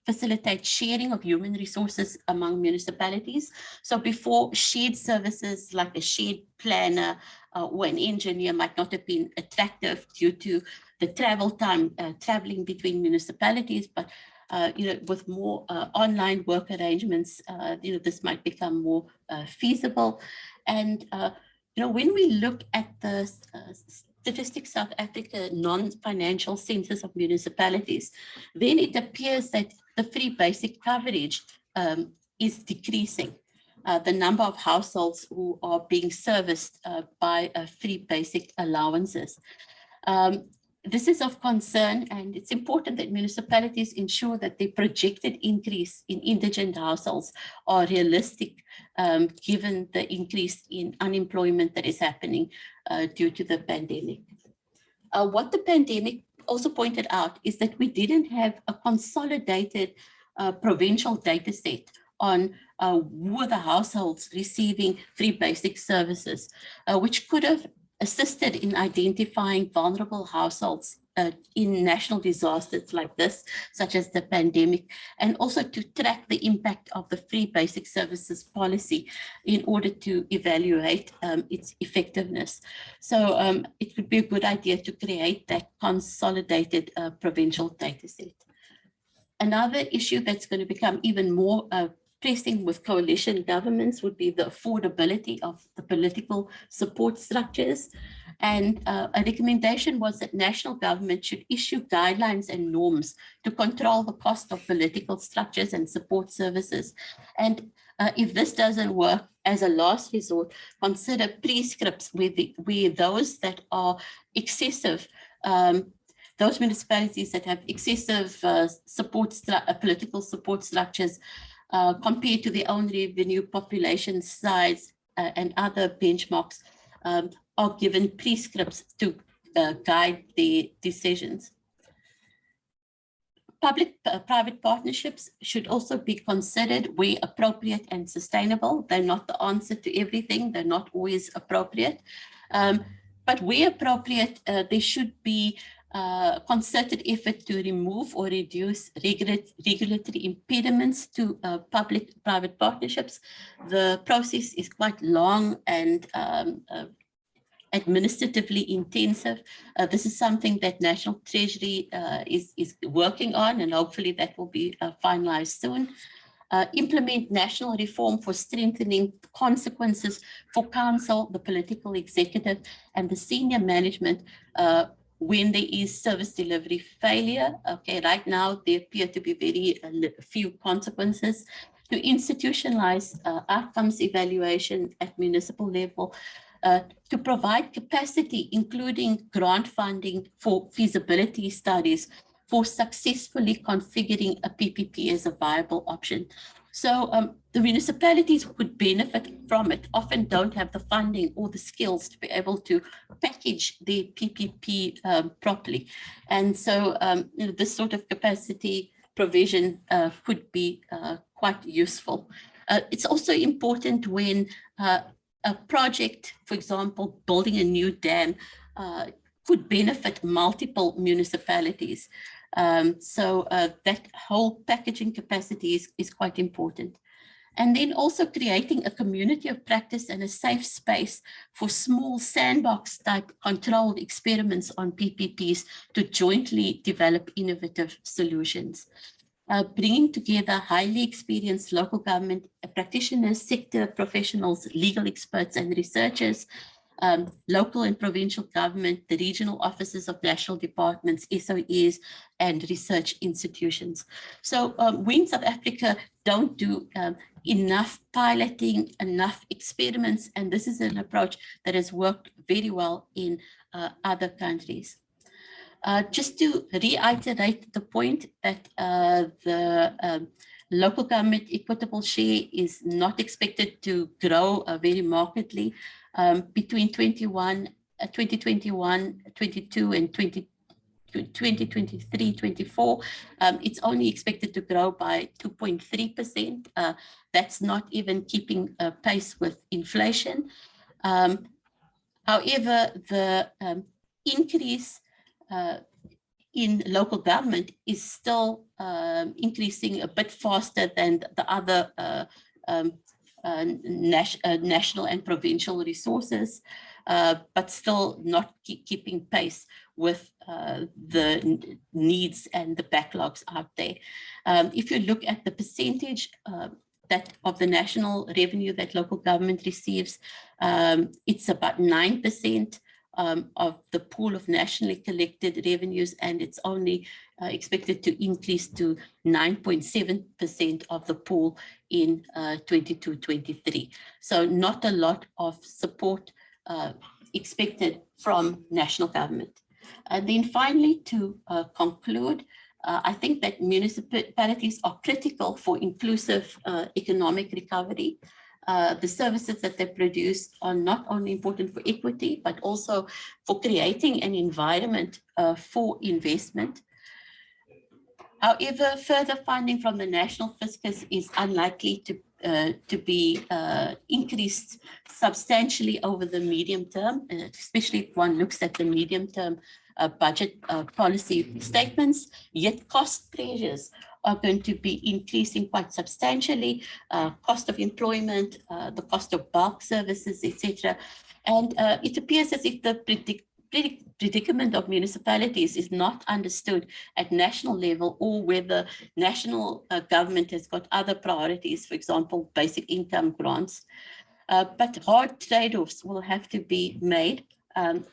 facilitate sharing of human resources among municipalities. So before, shared services like a shared planner or an engineer might not have been attractive due to the travel time, traveling between municipalities, but with more online work arrangements, this might become more feasible. And when we look at the Statistics South Africa non-financial census of municipalities, then it appears that the free basic coverage is decreasing. the number of households who are being serviced by free basic allowances. This is of concern, and it's important that municipalities ensure that the projected increase in indigent households are realistic, given the increase in unemployment that is happening due to the pandemic. What the pandemic also pointed out is that we didn't have a consolidated provincial data set on who are the households receiving free basic services, which could have assisted in identifying vulnerable households in national disasters like this, such as the pandemic, and also to track the impact of the free basic services policy in order to evaluate its effectiveness. So it would be a good idea to create that consolidated provincial data set. Another issue that's going to become even more pressing with coalition governments would be the affordability of the political support structures. And a recommendation was that national government should issue guidelines and norms to control the cost of political structures and support services. And if this doesn't work, as a last resort, consider prescripts where those that are excessive, those municipalities that have excessive political support structures compared to their own revenue, population size, and other benchmarks, are given prescripts to guide their decisions. Public-private partnerships should also be considered where appropriate and sustainable. They're not the answer to everything. They're not always appropriate. But where appropriate, there should be concerted effort to remove or reduce regulatory impediments to public-private partnerships. The process is quite long and administratively intensive. This is something that National Treasury is working on, and hopefully that will be finalized soon. Implement national reform for strengthening consequences for council, the political executive, and the senior management when there is service delivery failure. Okay, right now there appear to be very few consequences. To institutionalize outcomes evaluation at municipal level, to provide capacity, including grant funding for feasibility studies for successfully configuring a PPP as a viable option. So the municipalities could benefit from it, often don't have the funding or the skills to be able to package their PPP properly. And so this sort of capacity provision could be quite useful. It's also important when a project, for example, building a new dam, could benefit multiple municipalities. So that whole packaging capacity is quite important. And then also creating a community of practice and a safe space for small sandbox type controlled experiments on PPPs to jointly develop innovative solutions. Bringing together highly experienced local government practitioners, sector professionals, legal experts, and researchers, local and provincial government, the regional offices of national departments, SOEs, and research institutions. So we in South Africa don't do enough piloting, enough experiments, and this is an approach that has worked very well in other countries. Just to reiterate the point that the local government equitable share is not expected to grow very markedly between 2021, 22, and 2023, 24. It's only expected to grow by 2.3%. That's not even keeping pace with inflation. However, the increase in local government is still increasing a bit faster than the other national and provincial resources, but still not keeping pace with the needs and the backlogs out there. If you look at the percentage that of the national revenue that local government receives, it's about 9% of the pool of nationally collected revenues, and it's only expected to increase to 9.7% of the pool in 22-23. So not a lot of support expected from national government. And then finally, to conclude, I think that municipalities are critical for inclusive economic recovery. The services that they produce are not only important for equity, but also for creating an environment for investment. However, further funding from the national fiscus is unlikely to be increased substantially over the medium term, especially if one looks at the medium term budget policy statements, yet cost pressures are going to be increasing quite substantially, cost of employment, the cost of bulk services, etc. And it appears as if the predicament of municipalities is not understood at national level, or whether national government has got other priorities, for example, basic income grants. But hard trade-offs will have to be made, and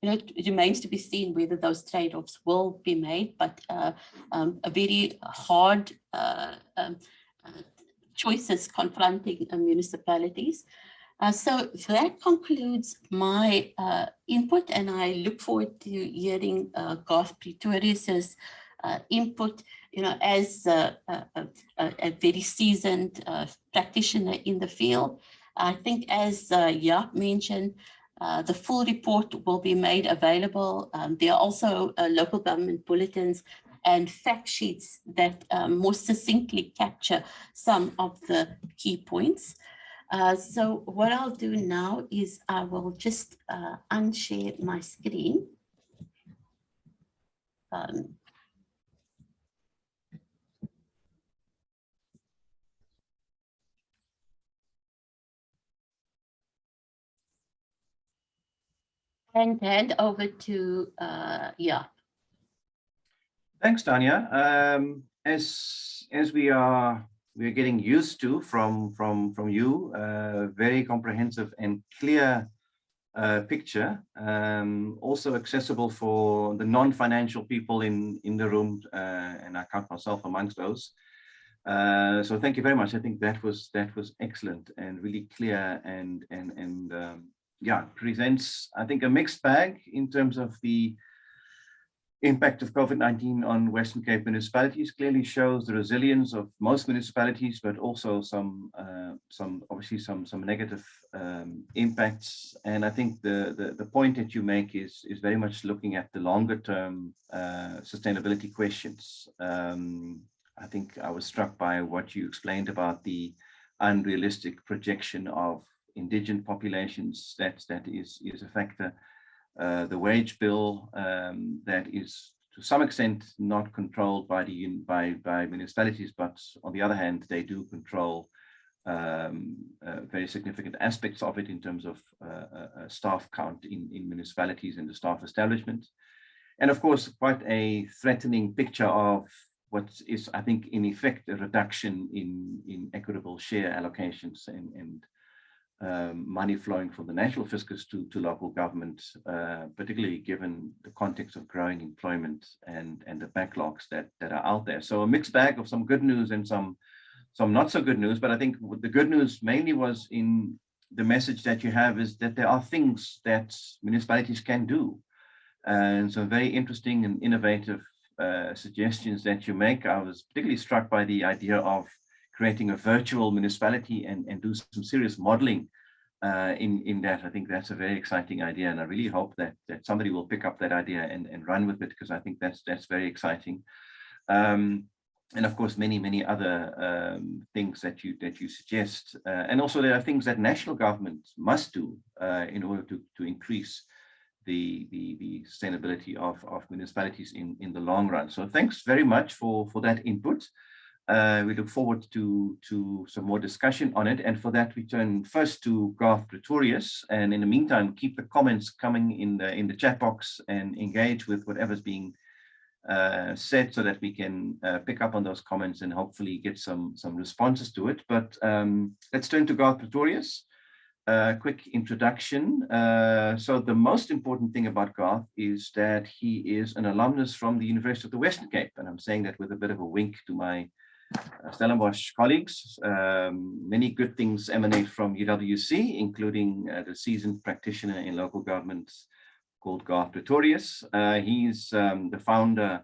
it remains to be seen whether those trade-offs will be made, but a very hard choices confronting municipalities. So that concludes my input, and I look forward to hearing Garth Pretorius's input, as a very seasoned practitioner in the field. I think, as Jaap mentioned, the full report will be made available. There are also local government bulletins and fact sheets that more succinctly capture some of the key points. So what I'll do now is I will just unshare my screen. And hand over to Jaap. Thanks, Tanya. As we're getting used to from you, very comprehensive and clear picture, also accessible for the non-financial people in the room, and I count myself amongst those. So thank you very much. I think that was excellent and really clear, and yeah, presents, I think, a mixed bag in terms of the impact of COVID-19 on Western Cape municipalities. Clearly shows the resilience of most municipalities, but also some obviously some negative impacts. And I think the point that you make is very much looking at the longer term sustainability questions. I think I was struck by what you explained about the unrealistic projection of indigent populations. That is a factor. The wage bill that is to some extent not controlled by municipalities, but on the other hand, they do control very significant aspects of it in terms of staff count in municipalities and the staff establishment. And of course, quite a threatening picture of what is, I think, in effect, a reduction in equitable share allocations and money flowing from the national fiscus to local government, particularly given the context of growing employment and the backlogs that are out there. So a mixed bag of some good news and some not so good news. But I think the good news mainly was in the message that you have is that there are things that municipalities can do, and some very interesting and innovative suggestions that you make. I was particularly struck by the idea of creating a virtual municipality and do some serious modeling in that. I think that's a very exciting idea, and I really hope that somebody will pick up that idea and run with it, because I think that's very exciting. And of course, many other things that you suggest, and also there are things that national government must do in order to increase the sustainability of municipalities in the long run. So thanks very much for that input. We look forward to some more discussion on it. And for that, we turn first to Garth Pretorius. And in the meantime, keep the comments coming in the chat box and engage with whatever's being said, so that we can pick up on those comments and hopefully get some responses to it. But let's turn to Garth Pretorius. quick introduction. So the most important thing about Garth is that he is an alumnus from the University of the Western Cape. And I'm saying that with a bit of a wink to my Stellenbosch colleagues. Many good things emanate from UWC, including the seasoned practitioner in local government called Garth Pretorius. He's the founder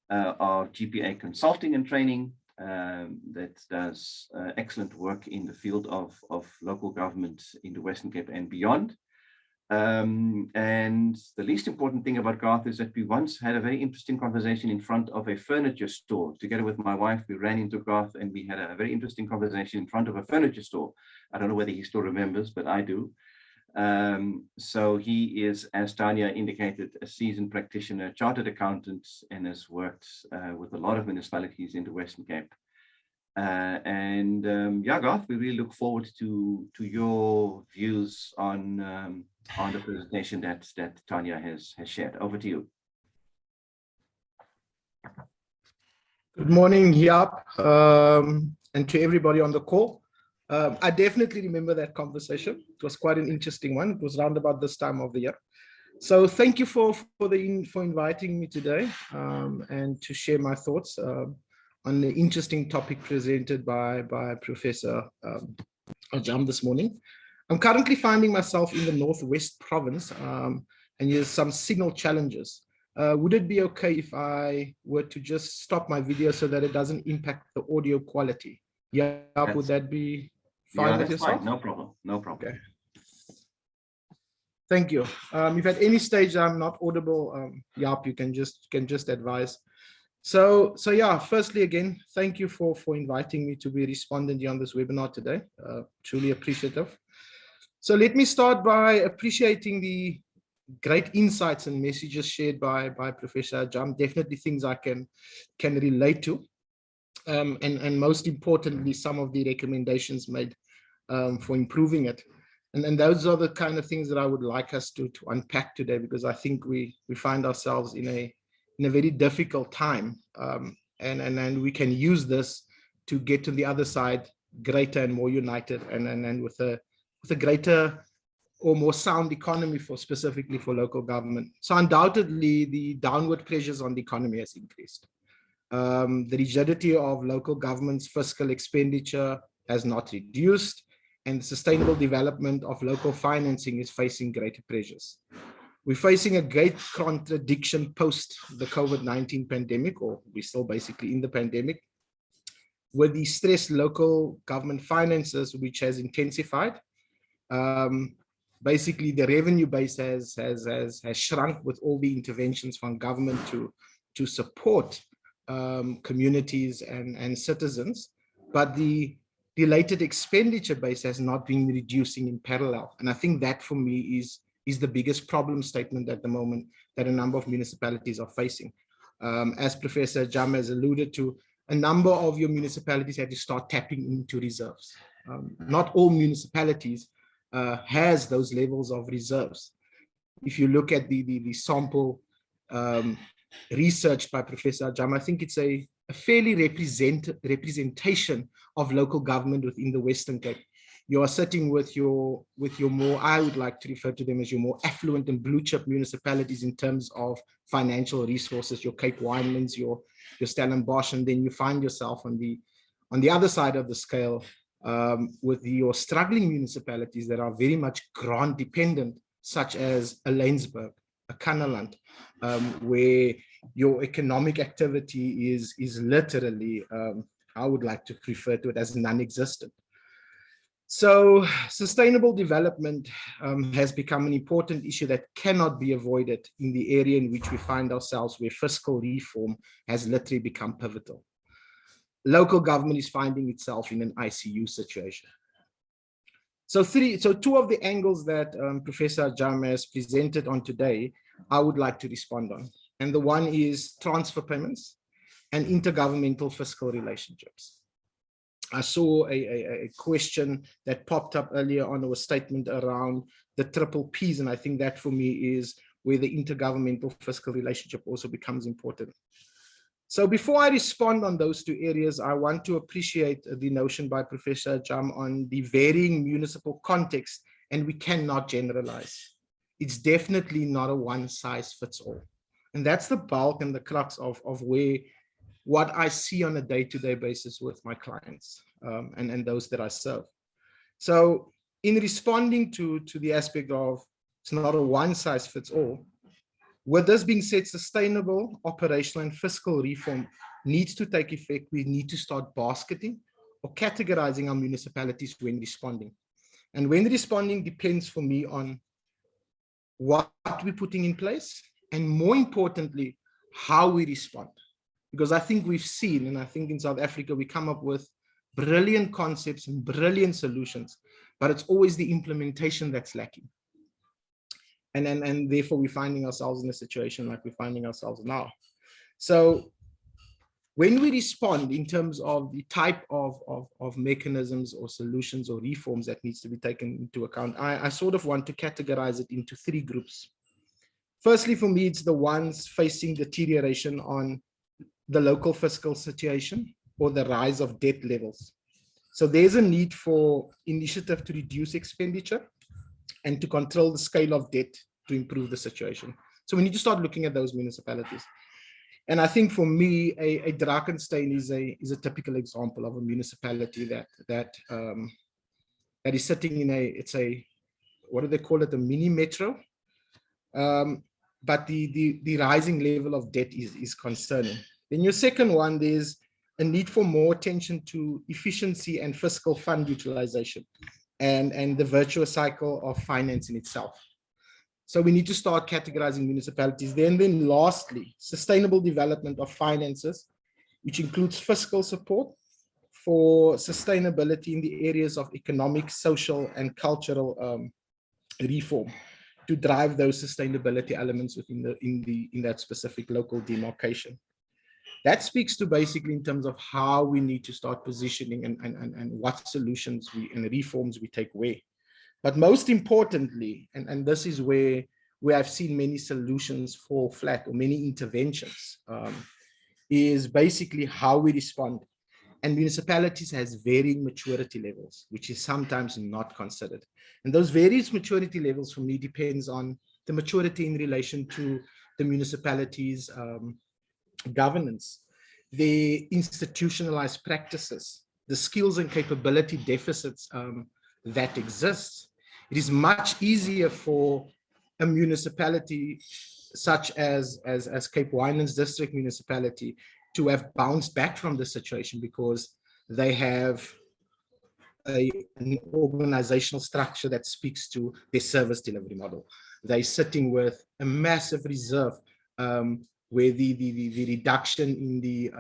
of GPA Consulting and Training that does excellent work in the field of local government in the Western Cape and beyond. And the least important thing about Garth is that we once had a very interesting conversation in front of a furniture store. Together with my wife, we ran into Garth and we had a very interesting conversation in front of a furniture store. I don't know whether he still remembers, but I do. So he is, as Tanya indicated, a seasoned practitioner, chartered accountant, and has worked with a lot of municipalities in the Western Cape. Yeah, Garth, we really look forward to your views on the presentation that Tanya has shared. Over to you. Good morning, Jaap, and to everybody on the call. I definitely remember that conversation. It was quite an interesting one. It was around about this time of the year. So thank you for inviting me today and to share my thoughts on the interesting topic presented by Professor Ajam this morning. I'm currently finding myself in the Northwest Province, and there's some signal challenges. Would it be okay if I were to just stop my video so that it doesn't impact the audio quality? Yeah, would that be fine with yourself? Fine. No problem. No problem. Okay. Thank you. If at any stage I'm not audible, Jaap, you can just advise. So yeah, firstly, again, thank you for inviting me to be a respondent here on this webinar today. Truly appreciative. So let me start by appreciating the great insights and messages shared by Professor Ajam. Definitely things I can relate to. And most importantly, some of the recommendations made for improving it. And those are the kind of things that I would like us to unpack today, because I think we find ourselves in a very difficult time, and we can use this to get to the other side greater and more united, and with a greater or more sound economy specifically for local government. So undoubtedly, the downward pressures on the economy has increased. The rigidity of local government's fiscal expenditure has not reduced, and the sustainable development of local financing is facing greater pressures. We're facing a great contradiction post the COVID-19 pandemic, or we're still basically in the pandemic, with the stressed local government finances, which has intensified. Basically, the revenue base has shrunk with all the interventions from government to support communities and citizens, but the related expenditure base has not been reducing in parallel. And I think that for me is the biggest problem statement at the moment that a number of municipalities are facing. As Professor Ajam has alluded to, a number of your municipalities had to start tapping into reserves. Not all municipalities has those levels of reserves. If you look at the sample research by Professor Ajam, I think it's a fairly representation of local government within the Western Cape. You are sitting with your more, I would like to refer to them as your more affluent and blue chip municipalities in terms of financial resources, your Cape Winemans, your Stellenbosch, and then you find yourself on the other side of the scale with your struggling municipalities that are very much grant dependent, such as a Laingsburg, a Kannaland, where your economic activity is literally, I would like to refer to it as non-existent. So sustainable development has become an important issue that cannot be avoided in the area in which we find ourselves, where fiscal reform has literally become pivotal. Local government is finding itself in an ICU situation. So two of the angles that Professor Ajam has presented on today, I would like to respond on. And the one is transfer payments and intergovernmental fiscal relationships. I saw a question that popped up earlier on, a statement around the triple Ps, and I think that for me is where the intergovernmental fiscal relationship also becomes important. So before I respond on those two areas, I want to appreciate the notion by Professor Ajam on the varying municipal context and we cannot generalize. It's definitely not a one size fits all. And that's the bulk and the crux of what I see on a day-to-day basis with my clients and those that I serve. So in responding to the aspect of it's not a one size fits all, with this being said, sustainable, operational, and fiscal reform needs to take effect. We need to start basketing or categorizing our municipalities when responding. And when responding depends for me on what we're putting in place, and more importantly, how we respond. Because I think we've seen, and I think in South Africa, we come up with brilliant concepts and brilliant solutions, but it's always the implementation that's lacking. And therefore we're finding ourselves in a situation like we're finding ourselves now. So when we respond in terms of the type of mechanisms or solutions or reforms that needs to be taken into account, I sort of want to categorize it into three groups. Firstly, for me, it's the ones facing deterioration on the local fiscal situation or the rise of debt levels. So there's a need for initiative to reduce expenditure and to control the scale of debt to improve the situation. So we need to start looking at those municipalities. And I think for me, a Drakensberg is a typical example of a municipality that is sitting in what do they call it, a mini metro? But the rising level of debt is concerning. Then your second one, there's a need for more attention to efficiency and fiscal fund utilization and the virtuous cycle of finance in itself. So we need to start categorizing municipalities. Then lastly, sustainable development of finances, which includes fiscal support for sustainability in the areas of economic, social, and cultural reform to drive those sustainability elements within in that specific local demarcation. That speaks to basically in terms of how we need to start positioning and what solutions and reforms we take away. But most importantly, and this is where I've seen many solutions fall flat or many interventions, is basically how we respond. And municipalities has varying maturity levels, which is sometimes not considered. And those various maturity levels for me depends on the maturity in relation to the municipalities' governance, the institutionalized practices, the skills and capability deficits that exist. It is much easier for a municipality such as Cape Winelands District Municipality to have bounced back from the situation because they have an organizational structure that speaks to their service delivery model. They're sitting with a massive reserve where the reduction in the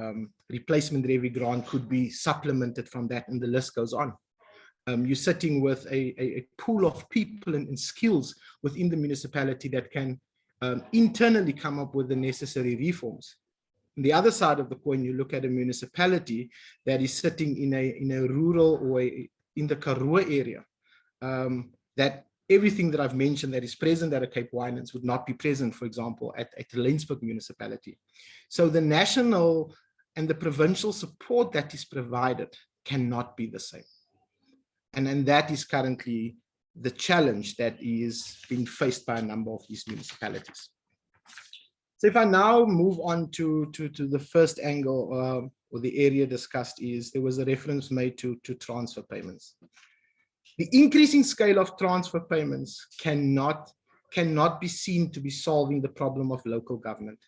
replacement levy grant could be supplemented from that, and the list goes on. You're sitting with a pool of people and skills within the municipality that can internally come up with the necessary reforms. On the other side of the coin, you look at a municipality that is sitting in a rural or in the Karoo area, that everything that I've mentioned that is present at a Cape Winelands would not be present, for example, at the Lensburg municipality. So the national and the provincial support that is provided cannot be the same. And that is currently the challenge that is being faced by a number of these municipalities. So if I now move on to the first angle or the area discussed, is there was a reference made to transfer payments. The increasing scale of transfer payments cannot be seen to be solving the problem of local government.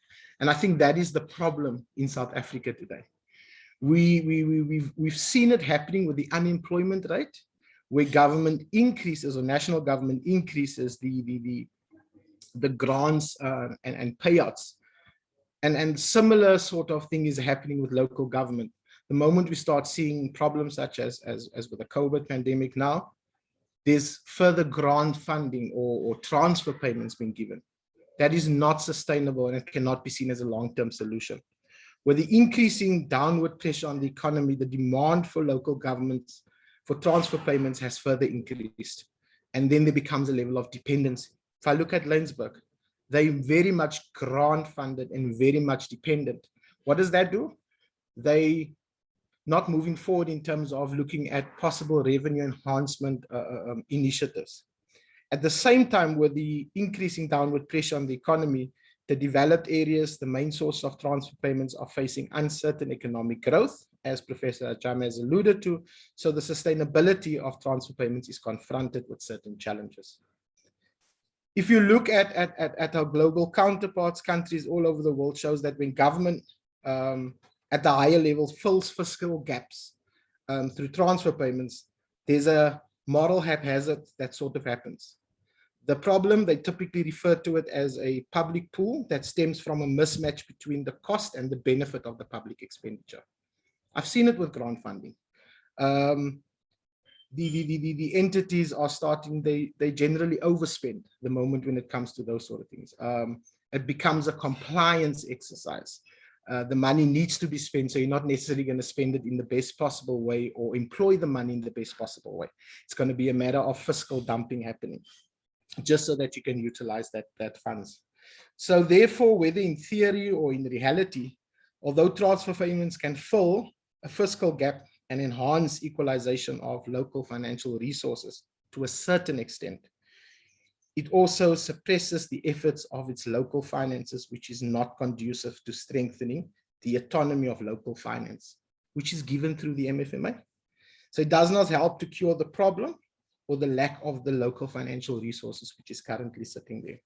And I think that is the problem in South Africa today. We've seen it happening with the unemployment rate, where government increases or national government increases the grants and payouts. And similar sort of thing is happening with local government. The moment we start seeing problems such as with the COVID pandemic now, there's further grant funding or transfer payments being given. That is not sustainable, and it cannot be seen as a long-term solution. With the increasing downward pressure on the economy, the demand for local governments for transfer payments has further increased. And then there becomes a level of dependency. If I look at Lensburg, they're very much grant funded and very much dependent. What does that do? They not moving forward in terms of looking at possible revenue enhancement initiatives. At the same time, with the increasing downward pressure on the economy, the developed areas, the main source of transfer payments, are facing uncertain economic growth, as Professor Ajam has alluded to. So the sustainability of transfer payments is confronted with certain challenges. If you look at our global counterparts, countries all over the world, shows that when government at the higher levels fills fiscal gaps through transfer payments, there's a moral haphazard that sort of happens. The problem, they typically refer to it as a public pool that stems from a mismatch between the cost and the benefit of the public expenditure. I've seen it with grant funding. The entities are starting, they generally overspend the moment when it comes to those sort of things. It becomes a compliance exercise. The money needs to be spent, so you're not necessarily going to spend it in the best possible way or employ the money in the best possible way. It's going to be a matter of fiscal dumping happening, just so that you can utilize that funds. So therefore, whether in theory or in reality, although transfer payments can fill a fiscal gap and enhance equalization of local financial resources to a certain extent, it also suppresses the efforts of its local finances, which is not conducive to strengthening the autonomy of local finance, which is given through the MFMA. So it does not help to cure the problem or the lack of the local financial resources, which is currently sitting there.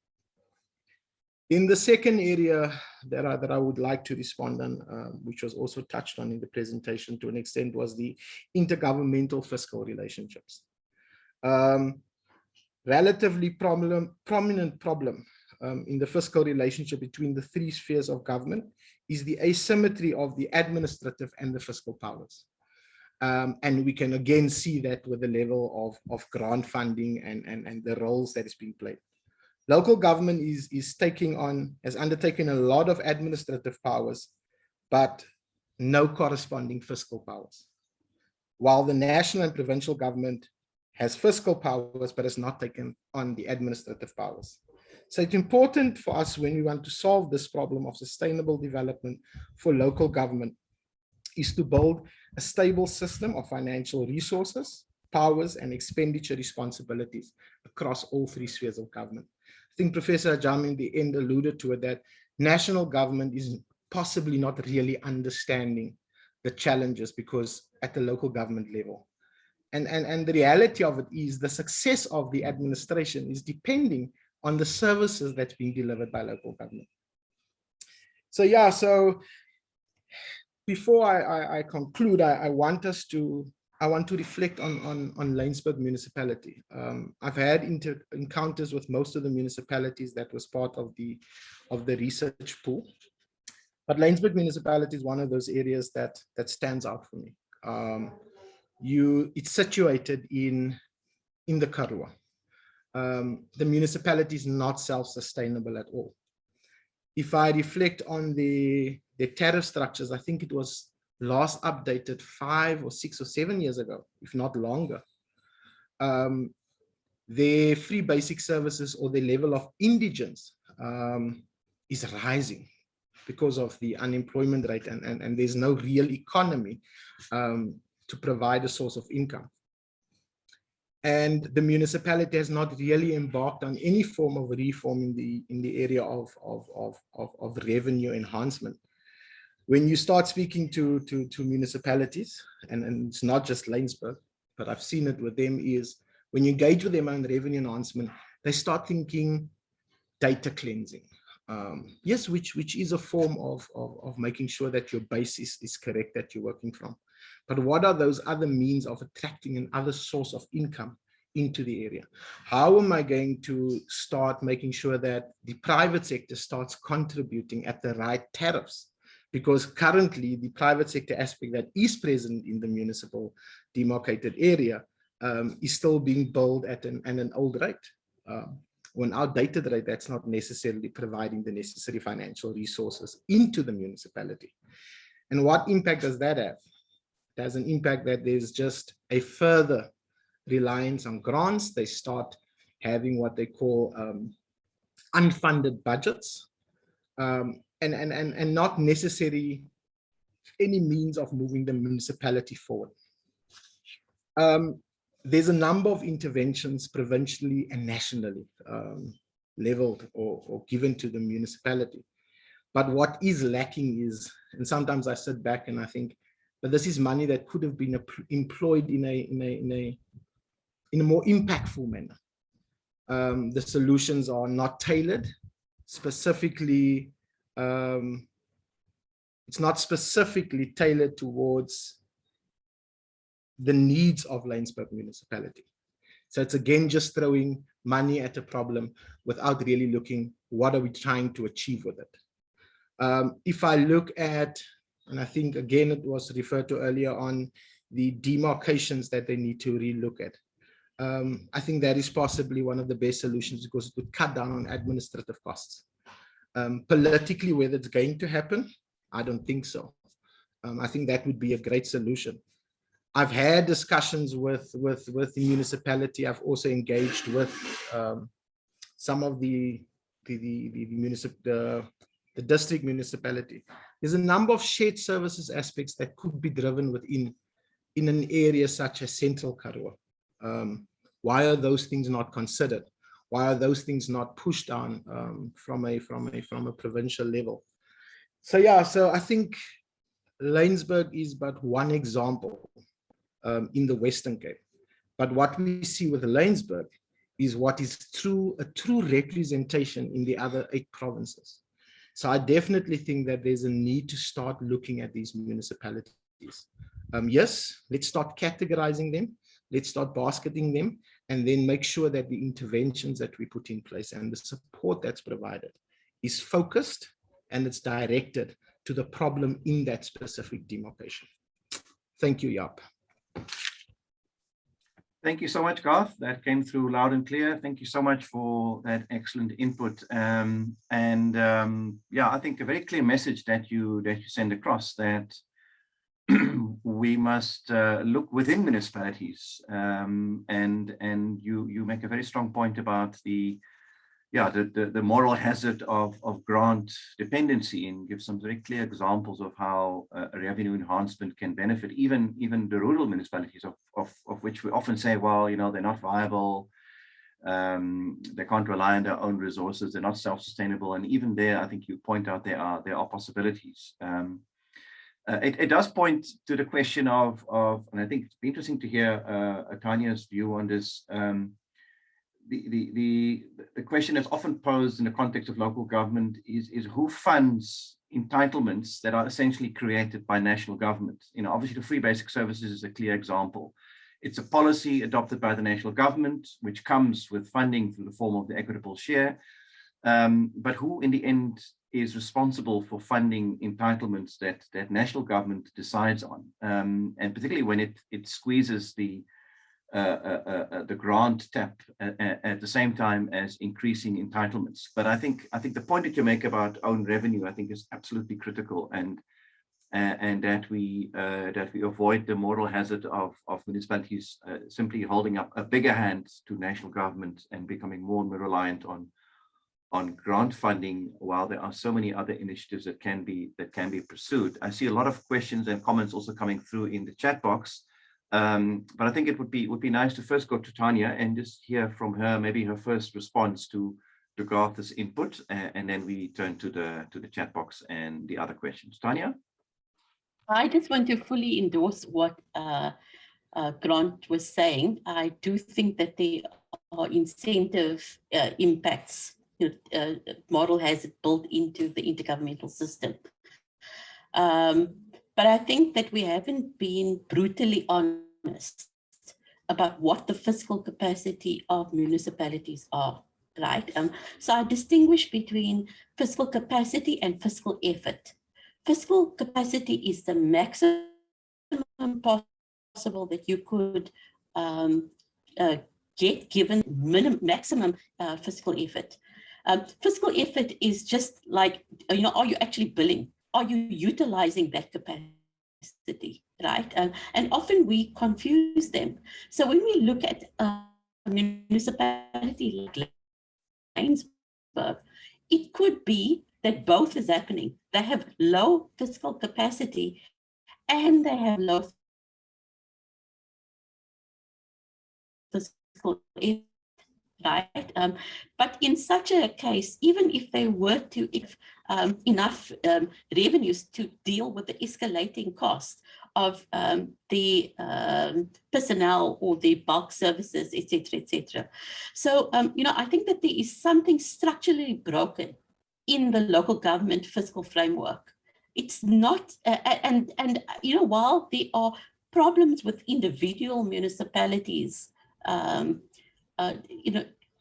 In the second area that I would like to respond on, which was also touched on in the presentation to an extent, was the intergovernmental fiscal relationships. Relatively prominent problem in the fiscal relationship between the three spheres of government is the asymmetry of the administrative and the fiscal powers. And we can again see that with the level of grant funding and the roles that is being played. Local government has undertaken a lot of administrative powers, but no corresponding fiscal powers. While the national and provincial government has fiscal powers, but has not taken on the administrative powers. So it's important for us, when we want to solve this problem of sustainable development for local government, is to build a stable system of financial resources, powers, and expenditure responsibilities across all three spheres of government. I think Professor Ajam in the end alluded to it, that national government is possibly not really understanding the challenges because at the local government level. And the reality of it is the success of the administration is depending on the services that's being delivered by local government. So yeah, so before I conclude, I want to reflect on Stellenbosch municipality. I've had encounters with most of the municipalities that was part of the research pool, but Stellenbosch municipality is one of those areas that stands out for me. It's situated in the Karoo. The municipality is not self-sustainable at all. If I reflect on the tariff structures, I think it was last updated 5 or 6 or 7 years ago, if not longer. Their free basic services or the level of indigence is rising because of the unemployment rate, and there's no real economy to provide a source of income. And the municipality has not really embarked on any form of reform in the area of revenue enhancement. When you start speaking to municipalities, and it's not just Stellenbosch, but I've seen it with them, is when you engage with them on revenue enhancement, they start thinking data cleansing. Yes, which is a form of making sure that your base is correct that you're working from. But what are those other means of attracting another source of income into the area? How am I going to start making sure that the private sector starts contributing at the right tariffs? Because currently the private sector aspect that is present in the municipal demarcated area is still being billed at an old rate. Or an outdated rate that's not necessarily providing the necessary financial resources into the municipality. And what impact does that have? It has an impact that there's just a further reliance on grants. They start having what they call unfunded budgets, and not necessarily any means of moving the municipality forward. there's a number of interventions provincially and nationally leveled or given to the municipality. But what is lacking is, and sometimes I sit back and I think, but this is money that could have been employed in a more impactful manner. The solutions are not tailored specifically. It's not specifically tailored towards the needs of Stellenbosch municipality. So it's again just throwing money at a problem without really looking what are we trying to achieve with it. If I look at, and I think again it was referred to earlier on, the demarcations that they need to relook at. I think that is possibly one of the best solutions because it would cut down on administrative costs. Politically, whether it's going to happen, I don't think so. I think that would be a great solution. I've had discussions with the municipality. I've also engaged with some of the district municipality. There's a number of shared services aspects that could be driven within in an area such as Central Karoo. Why are those things not considered? Why are those things not pushed down from a provincial level? So yeah, so I think Stellenbosch is but one example in the Western Cape. But what we see with Stellenbosch is what is a true representation in the other 8 provinces. So I definitely think that there's a need to start looking at these municipalities. Yes, let's start categorizing them. Let's start basketing them and then make sure that the interventions that we put in place and the support that's provided is focused and it's directed to the problem in that specific demarcation. Thank you, Jaap. Thank you so much, Garth. That came through loud and clear. Thank you so much for that excellent input. Yeah, I think a very clear message that you send across, that we must look within municipalities, and you make a very strong point about the moral hazard of grant dependency, and give some very clear examples of how a revenue enhancement can benefit even the rural municipalities, of which we often say, well, you know, they're not viable, they can't rely on their own resources, they're not self-sustainable, and even there, I think you point out there are possibilities. It does point to the question of, and I think it's interesting to hear Tanya's view on this. The question that's often posed in the context of local government is who funds entitlements that are essentially created by national government. You know, obviously the free basic services is a clear example. It's a policy adopted by the national government, which comes with funding through the form of the equitable share. But who in the end is responsible for funding entitlements that national government decides on, and particularly when it squeezes the grant tap at the same time as increasing entitlements. But I think the point that you make about own revenue, I think, is absolutely critical, and that we avoid the moral hazard of municipalities simply holding up a bigger hand to national government and becoming more and more reliant on grant funding, while there are so many other initiatives that can be pursued. I see a lot of questions and comments also coming through in the chat box. But I think it would be nice to first go to Tanya and just hear from her, maybe her first response to Garth's input, and then we turn to the chat box and the other questions. Tanya? I just want to fully endorse what Grant was saying. I do think that there are incentive impacts, model has it built into the intergovernmental system. But I think that we haven't been brutally honest about what the fiscal capacity of municipalities are, right? So I distinguish between fiscal capacity and fiscal effort. Fiscal capacity is the maximum possible that you could get given maximum fiscal effort. Fiscal effort is just like, are you actually billing? Are you utilizing that capacity, right? And often we confuse them. So when we look at a municipality like Stellenbosch, it could be that both is happening. They have low fiscal capacity and they have low fiscal effort, right? But in such a case, even if they were to enough revenues to deal with the escalating cost of the personnel or the bulk services, etc., etc. So, I think that there is something structurally broken in the local government fiscal framework. It's not, while there are problems with individual municipalities,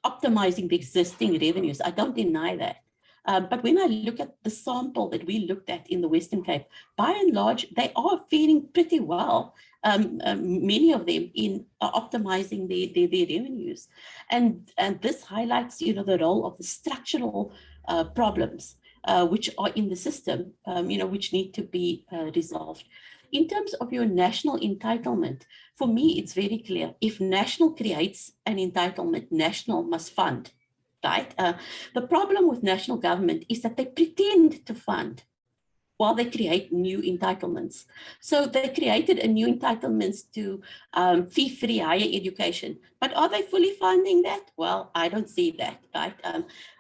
optimizing the existing revenues, I don't deny that. But when I look at the sample that we looked at in the Western Cape, by and large, they are faring pretty well, many of them in optimizing their revenues. And this highlights, the role of the structural problems which are in the system, which need to be resolved. In terms of your national entitlement, for me, it's very clear. If national creates an entitlement, national must fund, right? The problem with national government is that they pretend to fund while they create new entitlements. So they created a new entitlements to fee-free higher education, but are they fully funding that? Well, I don't see that, right?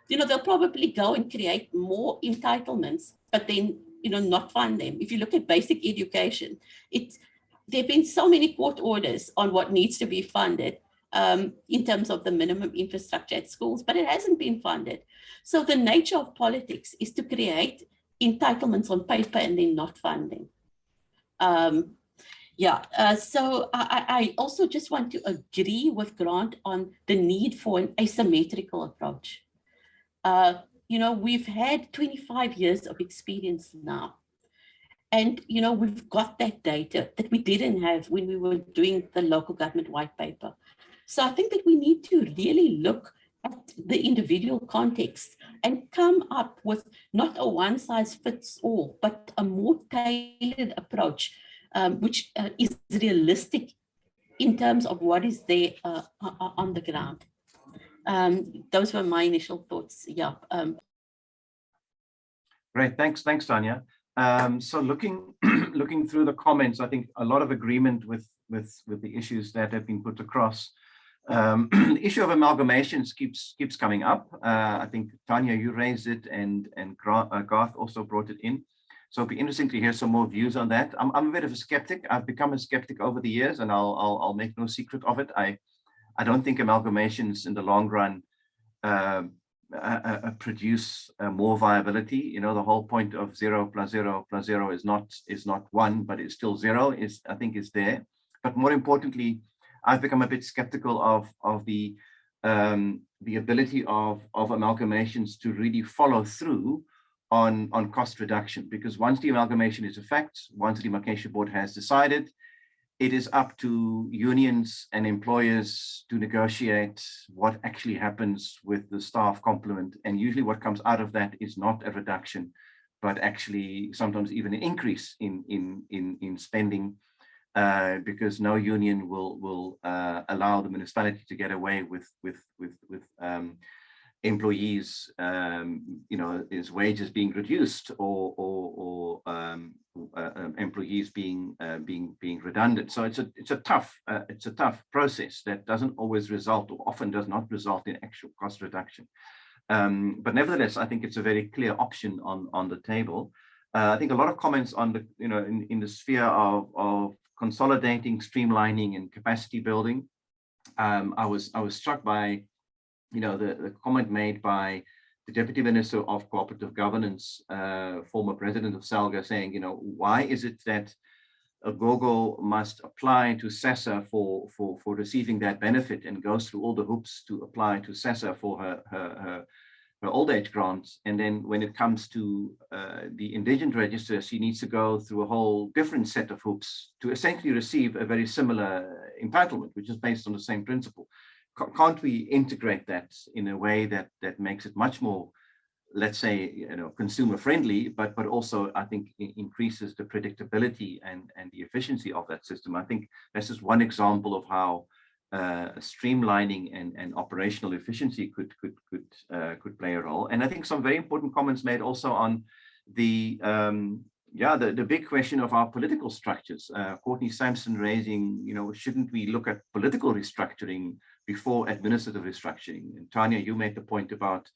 They'll probably go and create more entitlements, but then not fund them. If you look at basic education, there have been so many court orders on what needs to be funded in terms of the minimum infrastructure at schools, but it hasn't been funded. So the nature of politics is to create entitlements on paper and then not funding. So I also just want to agree with Grant on the need for an asymmetrical approach. We've had 25 years of experience now. And, we've got that data that we didn't have when we were doing the local government white paper. So I think that we need to really look at the individual context and come up with not a one size fits all, but a more tailored approach, which is realistic in terms of what is there on the ground. Those were my initial thoughts. Yeah. Great, thanks, Tanya. So looking through the comments, I think a lot of agreement with the issues that have been put across. The issue of amalgamations keeps coming up. I think Tanya, you raised it, and Garth also brought it in. So it'll be interesting to hear some more views on that. I'm a bit of a skeptic. I've become a skeptic over the years, and I'll make no secret of it. I don't think amalgamations in the long run produce more viability. The whole point of 0 plus 0 plus 0 is not 1, but it's still 0. I think is there. But more importantly, I've become a bit skeptical of the ability of amalgamations to really follow through on cost reduction, because once the amalgamation is a fact, once the demarcation board has decided, it is up to unions and employers to negotiate what actually happens with the staff complement. And usually what comes out of that is not a reduction, but actually sometimes even an increase in spending, because no union will allow the municipality to get away with employees, his wages being reduced or employees being redundant. So it's a tough process that doesn't always result, or often does not result, in actual cost reduction. But nevertheless, I think it's a very clear option on the table. I think a lot of comments on the in the sphere of consolidating, streamlining, and capacity building. I was struck by the comment made by the Deputy Minister of Cooperative Governance, former President of SALGA, saying, why is it that a GOGO must apply to SASSA for receiving that benefit and goes through all the hoops to apply to SASSA for her old age grants, and then when it comes to the indigent register, she needs to go through a whole different set of hoops to essentially receive a very similar entitlement, which is based on the same principle. Can't we integrate that in a way that makes it much more, let's say, consumer friendly, but also I think increases the predictability and the efficiency of that system? I think this is one example of how streamlining and operational efficiency could play a role. And I think some very important comments made also on the yeah, the big question of our political structures. Courtney Sampson raising, shouldn't we look at political restructuring before administrative restructuring? And Tanya, you made the point about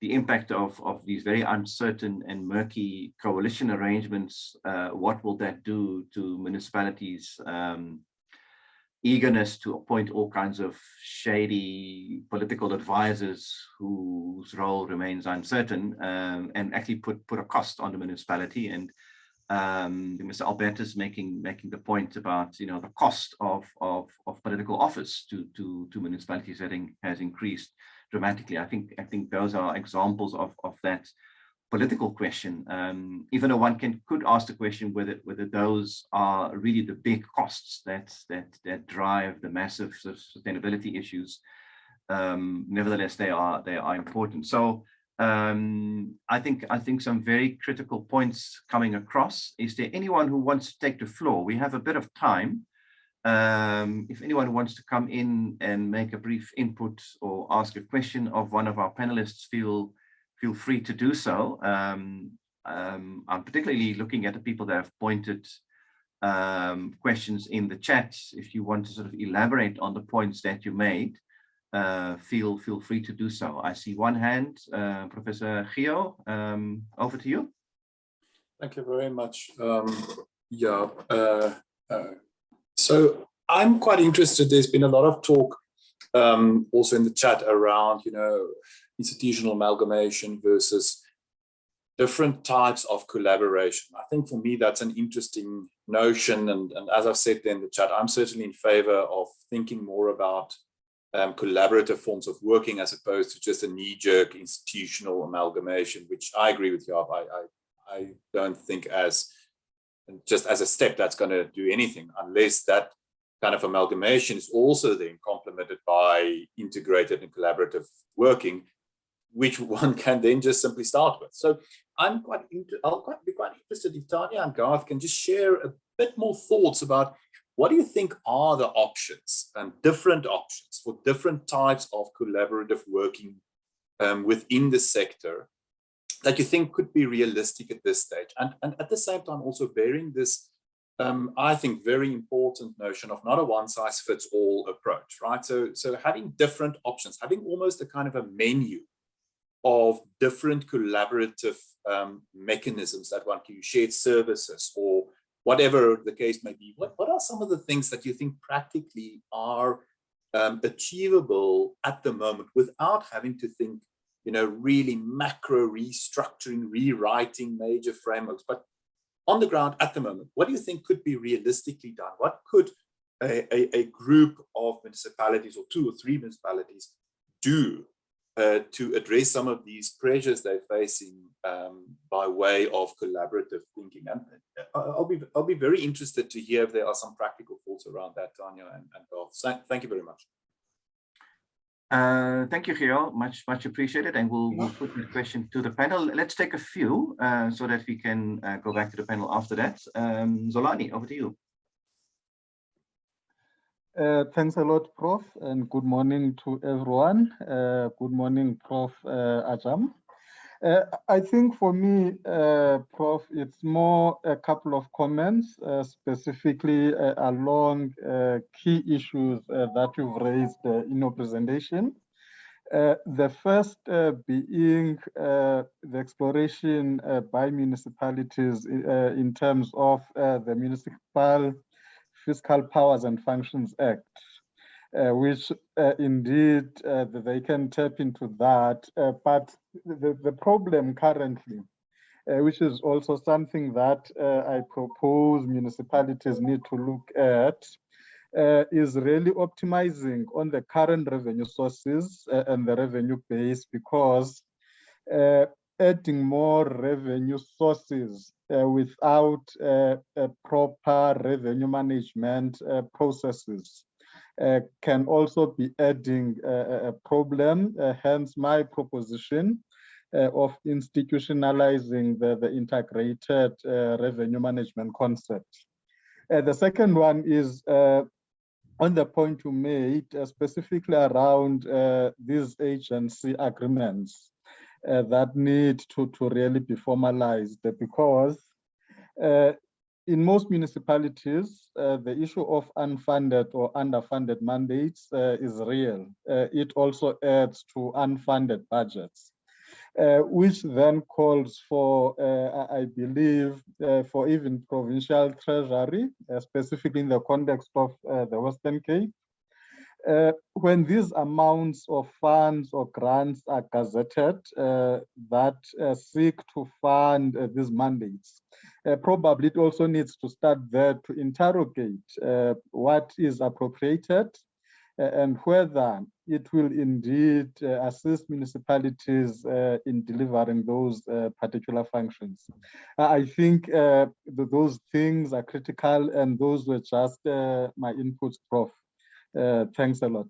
the impact of these very uncertain and murky coalition arrangements. What will that do to municipalities' eagerness to appoint all kinds of shady political advisors whose role remains uncertain, and actually put a cost on the municipality? And Mr. Albertus making the point about the cost of political office to municipalities has increased dramatically. I think those are examples of that political question, even though one could ask the question whether those are really the big costs that drive the massive sustainability issues. Nevertheless, they are important. So I think some very critical points coming across. Is there anyone who wants to take the floor? We have a bit of time. If anyone wants to come in and make a brief input or ask a question of one of our panelists, feel free to do so. I'm particularly looking at the people that have pointed questions in the chat. If you want to sort of elaborate on the points that you made, feel free to do so. I see one hand, Professor Gio, over to you. Thank you very much. So I'm quite interested. There's been a lot of talk also in the chat around, institutional amalgamation versus different types of collaboration. I think for me, that's an interesting notion. And as I've said in the chat, I'm certainly in favor of thinking more about collaborative forms of working as opposed to just a knee-jerk institutional amalgamation, which I agree with you. I don't think just as a step that's going to do anything unless that kind of amalgamation is also then complemented by integrated and collaborative working, which one can then just simply start with. So I'll be quite interested if Tanya and Garth can just share a bit more thoughts about what do you think are the options and different options for different types of collaborative working within the sector that you think could be realistic at this stage, and at the same time also bearing this, I think, very important notion of not a one-size-fits-all approach, right? So having different options, having almost a kind of a menu of different collaborative mechanisms that one can use, shared services or whatever the case may be. What are some of the things that you think practically are achievable at the moment without having to think, really macro restructuring, rewriting major frameworks, but on the ground at the moment, what do you think could be realistically done? What could a group of municipalities or 2 or 3 municipalities do to address some of these pressures they're facing by way of collaborative thinking? And I'll be very interested to hear if there are some practical thoughts around that, Tanya and Garth. Thank you very much. Thank you, Gio. Much appreciated. And we'll put the question to the panel. Let's take a few so that we can go back to the panel after that. Zolani, over to you. Thanks a lot, Prof, and good morning to everyone. Good morning, Prof. Ajam. I think for me, Prof, it's more a couple of comments, specifically along key issues that you've raised in your presentation. The first being the exploration by municipalities in terms of the Municipal Fiscal Powers and Functions Act, which indeed they can tap into that. But the problem currently, which is also something that I propose municipalities need to look at, is really optimizing on the current revenue sources and the revenue base, because adding more revenue sources without proper revenue management processes can also be adding a problem, hence my proposition of institutionalizing the integrated revenue management concept. The second one is on the point you made, specifically around these agency agreements that need to really be formalized, because In most municipalities, the issue of unfunded or underfunded mandates is real. It also adds to unfunded budgets, which then calls for, I believe, for even provincial treasury, specifically in the context of the Western Cape. When these amounts of funds or grants are gazetted that seek to fund these mandates, probably it also needs to start there to interrogate what is appropriated and whether it will indeed assist municipalities in delivering those particular functions. I think those things are critical, and those were just my inputs, Prof. Thanks a lot.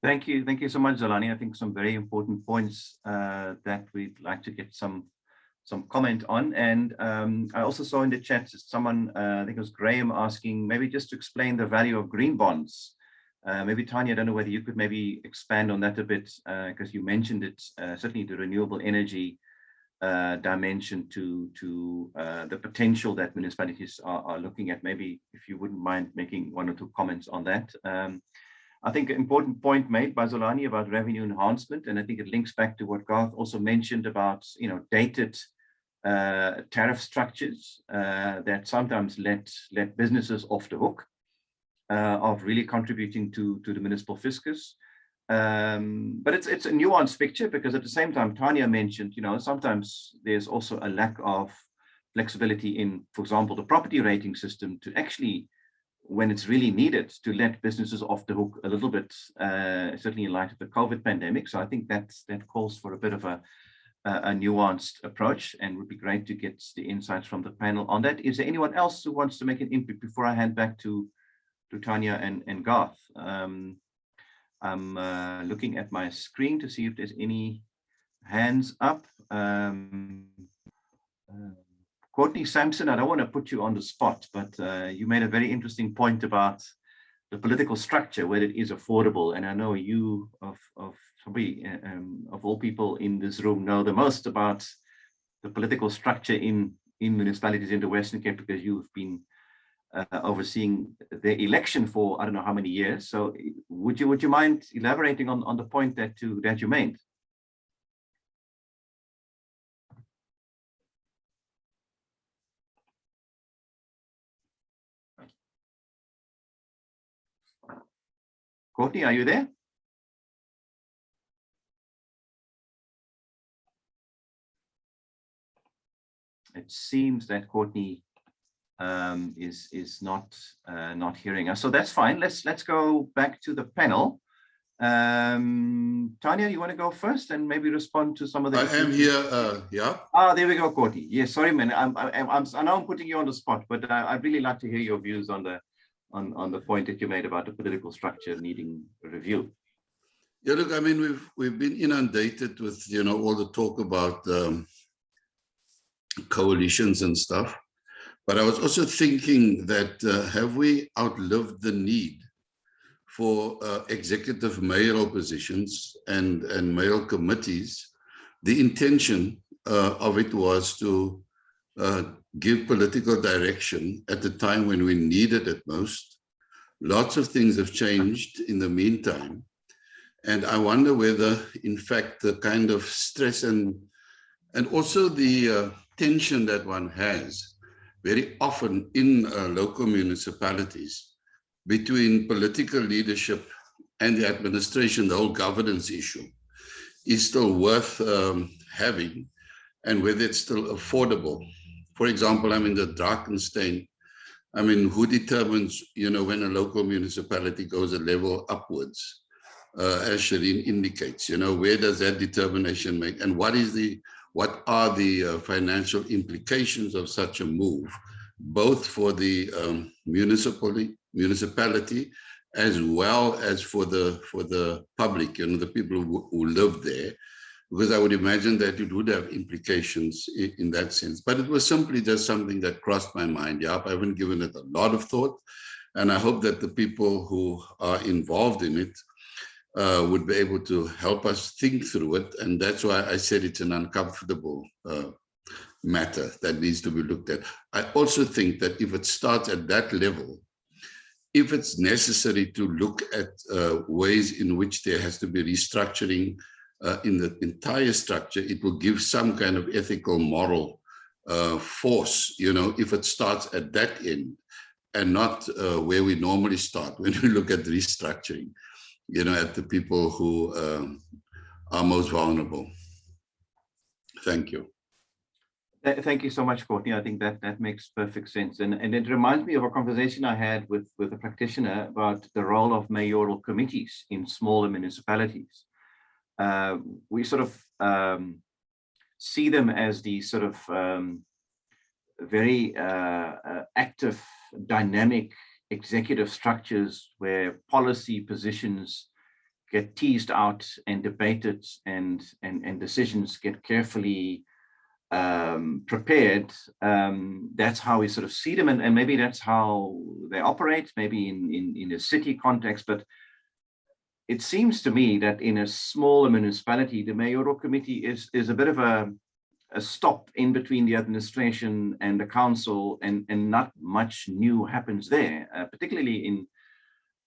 Thank you so much, Zolani. I think some very important points that we'd like to get some comment on. And I also saw in the chat someone, I think it was Graham, asking maybe just to explain the value of green bonds. Maybe Tanya, I don't know whether you could maybe expand on that a bit, because you mentioned it, certainly the renewable energy dimension to the potential that municipalities are looking at. Maybe if you wouldn't mind making one or two comments on that. I think an important point made by Zolani about revenue enhancement, and I think it links back to what Garth also mentioned about, you know, dated tariff structures that sometimes let businesses off the hook of really contributing to the municipal fiscus. But it's a nuanced picture, because at the same time, Tanya mentioned, you know, sometimes there's also a lack of flexibility in, for example, the property rating system to actually, when it's really needed, to let businesses off the hook a little bit, certainly in light of the COVID pandemic. So I think that calls for a bit of a nuanced approach, and would be great to get the insights from the panel on that. Is there anyone else who wants to make an input before I hand back to Tanya and Garth? I'm looking at my screen to see if there's any hands up. Courtney Sampson, I don't want to put you on the spot, but you made a very interesting point about the political structure, whether it is affordable. And I know you, of probably of all people in this room, know the most about the political structure in municipalities in the Western Cape, because you've been overseeing the election for I don't know how many years. So would you mind elaborating on the point that you made? Courtney, are you there? It seems that Courtney is not hearing us, so that's fine. Let's go back to the panel. Tanya, you want to go first and maybe respond to some of the. I am here. Yeah. There we go, Courtney. Yes, sorry, man. I know I'm putting you on the spot, but I'd really like to hear your views on the point that you made about the political structure needing a review. Yeah, look, I mean, we've been inundated with, you know, all the talk about coalitions and stuff. But I was also thinking that have we outlived the need for executive mayoral positions and mayoral committees? The intention of it was to give political direction at the time when we needed it most. Lots of things have changed in the meantime. And I wonder whether, in fact, the kind of stress and also the tension that one has very often in local municipalities between political leadership and the administration, the whole governance issue, is still worth having, and whether it's still affordable. For example, I mean, the Drakenstein, I mean, who determines, you know, when a local municipality goes a level upwards, as Shireen indicates, you know, where does that determination make, and what are the financial implications of such a move, both for the municipality as well as for the public, you know, the people who live there, because I would imagine that it would have implications in that sense. But it was simply just something that crossed my mind. Yeah, I haven't given it a lot of thought, and I hope that the people who are involved in it would be able to help us think through it. And that's why I said it's an uncomfortable matter that needs to be looked at. I also think that if it starts at that level, if it's necessary to look at ways in which there has to be restructuring in the entire structure, it will give some kind of ethical, moral force, you know, if it starts at that end and not where we normally start when we look at restructuring, you know, at the people who are most vulnerable. Thank you. Thank you so much, Courtney. I think that makes perfect sense. And it reminds me of a conversation I had with a practitioner about the role of mayoral committees in smaller municipalities. We sort of see them as these sort of very active, dynamic executive structures where policy positions get teased out and debated, and decisions get carefully prepared. That's how we sort of see them, and maybe that's how they operate, maybe in a city context. But it seems to me that in a smaller municipality, the mayoral committee is a bit of a stop in between the administration and the council, and not much new happens there, particularly in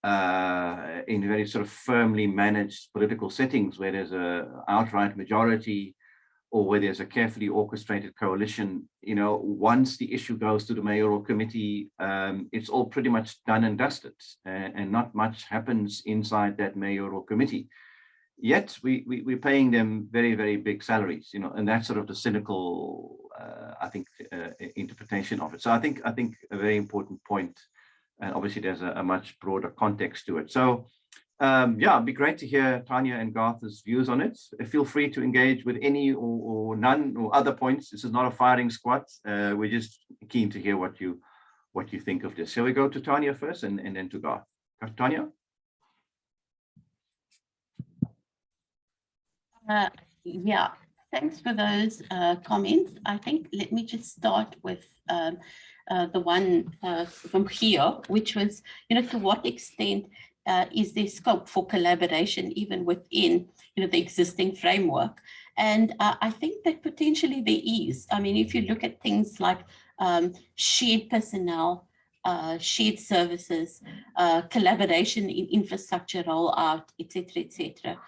very sort of firmly managed political settings where there's a outright majority, or where there's a carefully orchestrated coalition. You know, once the issue goes to the mayoral committee, it's all pretty much done and dusted, and not much happens inside that mayoral committee. Yet we're paying them very, very big salaries, you know, and that's sort of the cynical, I think, interpretation of it. So I think a very important point, and obviously there's a much broader context to it. So yeah, it'd be great to hear Tanya and Garth's views on it. Feel free to engage with any or none or other points. This is not a firing squad. We're just keen to hear what you think of this. Shall we go to Tanya first and then to Garth? Tanya? Yeah, thanks for those comments. I think let me just start with the one from here, which was, you know, to what extent is there scope for collaboration even within, you know, the existing framework? And I think that potentially there is. I mean, if you look at things like shared personnel, shared services, collaboration in infrastructure rollout, etc.,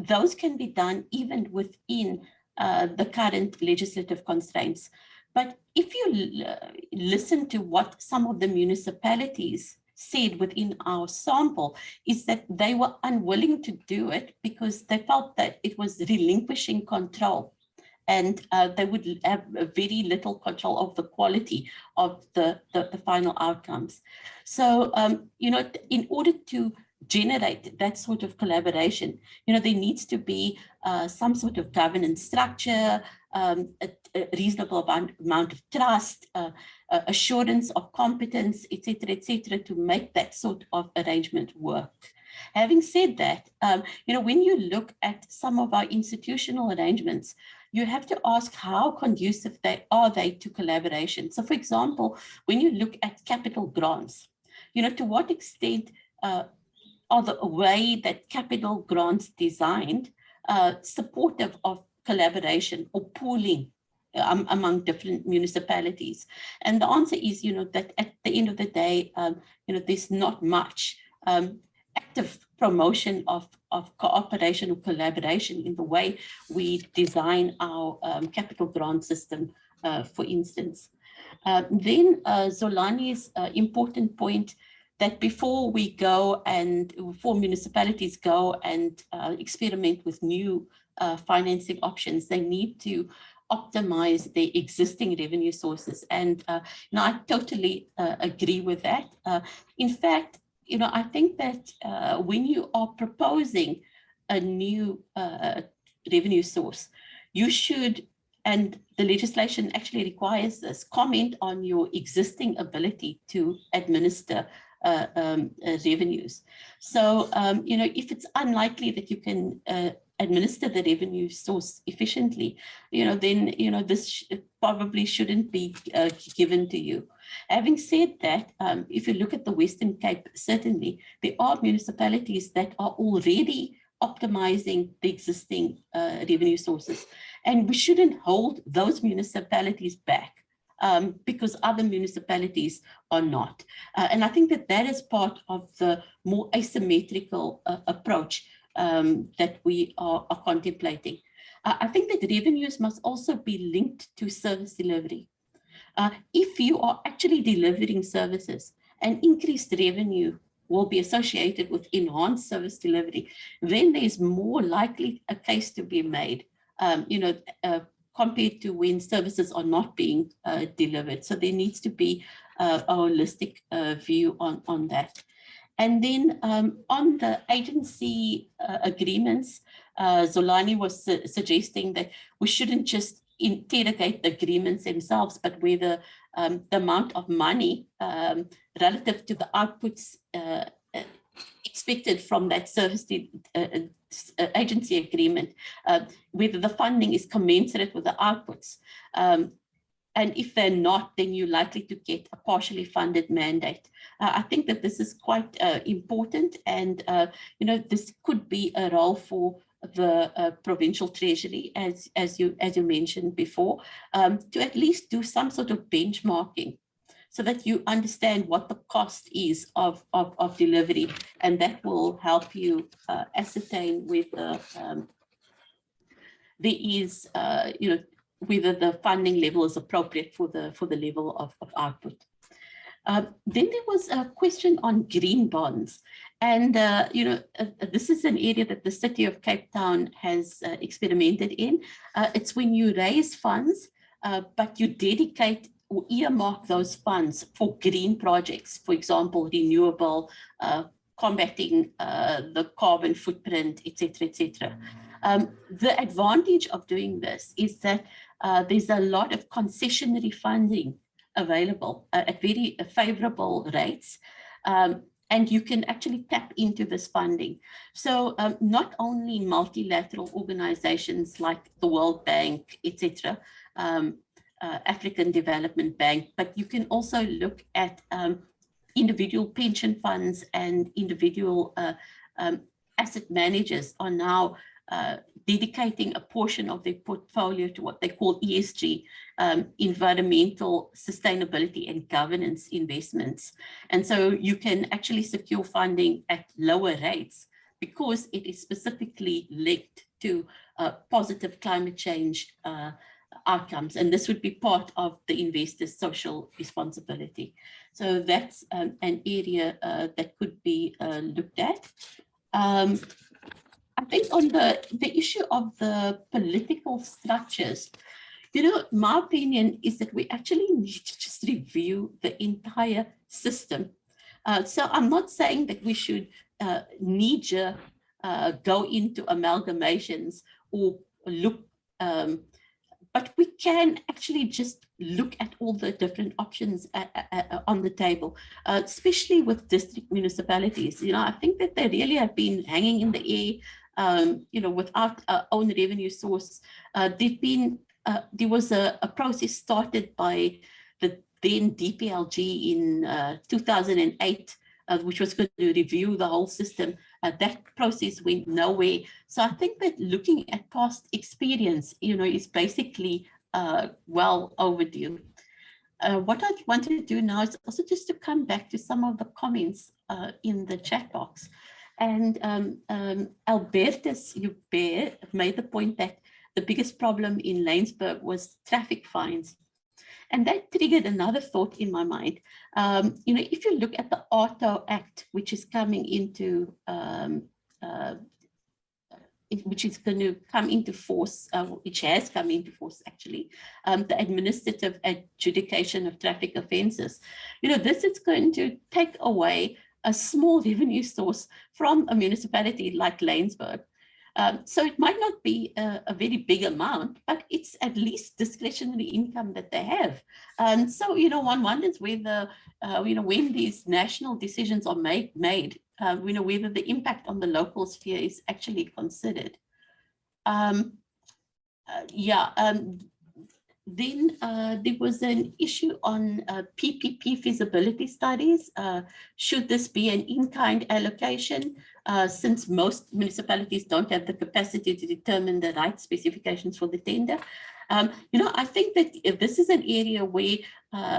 those can be done even within the current legislative constraints. But if you listen to what some of the municipalities said within our sample, is that they were unwilling to do it because they felt that it was relinquishing control, and they would have very little control of the quality of the final outcomes. So, you know, in order to generate that sort of collaboration, you know, there needs to be some sort of governance structure, a reasonable amount of trust, assurance of competence, etc., to make that sort of arrangement work. Having said that, you know, when you look at some of our institutional arrangements, you have to ask how conducive are they to collaboration. So, for example, when you look at capital grants, you know, to what extent are the way that capital grants designed supportive of collaboration or pooling among different municipalities? And the answer is, you know, that at the end of the day, you know, there's not much active promotion of cooperation or collaboration in the way we design our capital grant system, for instance. Then Zolani's important point that before municipalities go and experiment with new financing options, they need to optimize their existing revenue sources. And now I totally agree with that. In fact, you know, I think that when you are proposing a new revenue source, you should, and the legislation actually requires this, comment on your existing ability to administer revenues. So, you know, if it's unlikely that you can administer the revenue source efficiently, you know, then, you know, this probably shouldn't be given to you. Having said that, if you look at the Western Cape, certainly there are municipalities that are already optimizing the existing revenue sources. And we shouldn't hold those municipalities back because other municipalities are not. And I think that that is part of the more asymmetrical approach that we are contemplating. I think that revenues must also be linked to service delivery. If you are actually delivering services, and increased revenue will be associated with enhanced service delivery, then there's more likely a case to be made, compared to when services are not being delivered. So there needs to be a holistic view on that. And then on the agency agreements, Zolani was suggesting that we shouldn't just interrogate the agreements themselves, but whether the amount of money relative to the outputs expected from that service agency agreement, whether the funding is commensurate with the outputs. And if they're not, then you're likely to get a partially funded mandate. I think that this is quite important, and this could be a role for the provincial treasury, as you mentioned before, to at least do some sort of benchmarking, so that you understand what the cost is of delivery, and that will help you ascertain whether there is, whether the funding level is appropriate for the level of output. Then there was a question on green bonds. And, this is an area that the city of Cape Town has experimented in. It's when you raise funds, but you dedicate or earmark those funds for green projects, for example, renewable, combating the carbon footprint, etc., etc. The advantage of doing this is that there's a lot of concessionary funding available at very favorable rates. And you can actually tap into this funding. So not only multilateral organizations like the World Bank, etc., African Development Bank, but you can also look at individual pension funds, and individual asset managers are now dedicating a portion of their portfolio to what they call ESG, environmental sustainability and governance investments. And so you can actually secure funding at lower rates because it is specifically linked to positive climate change outcomes. And this would be part of the investor's social responsibility. So that's an area that could be looked at. I think on the issue of the political structures, my opinion is that we actually need to just review the entire system. So I'm not saying that we should knee-jerk go into amalgamations or look, but we can actually just look at all the different options on the table, especially with district municipalities. I think that they really have been hanging in the air, without our own revenue source. There was a process started by the then DPLG in 2008, which was going to review the whole system. That process went nowhere. So I think that looking at past experience, is basically well overdue. What I want to do now is also just to come back to some of the comments in the chat box. And Albertus Joubert made the point that the biggest problem in Laingsburg was traffic fines. And that triggered another thought in my mind. If you look at the Auto Act, which is coming into, which is going to come into force, which has come into force actually, the administrative adjudication of traffic offences. This is going to take away a small revenue source from a municipality like Laingsburg. So it might not be a very big amount, but it's at least discretionary income that they have. And so, one wonders whether, when these national decisions are made, whether the impact on the local sphere is actually considered. Then there was an issue on PPP feasibility studies. Should this be an in-kind allocation, since most municipalities don't have the capacity to determine the right specifications for the tender? I think that this is an area where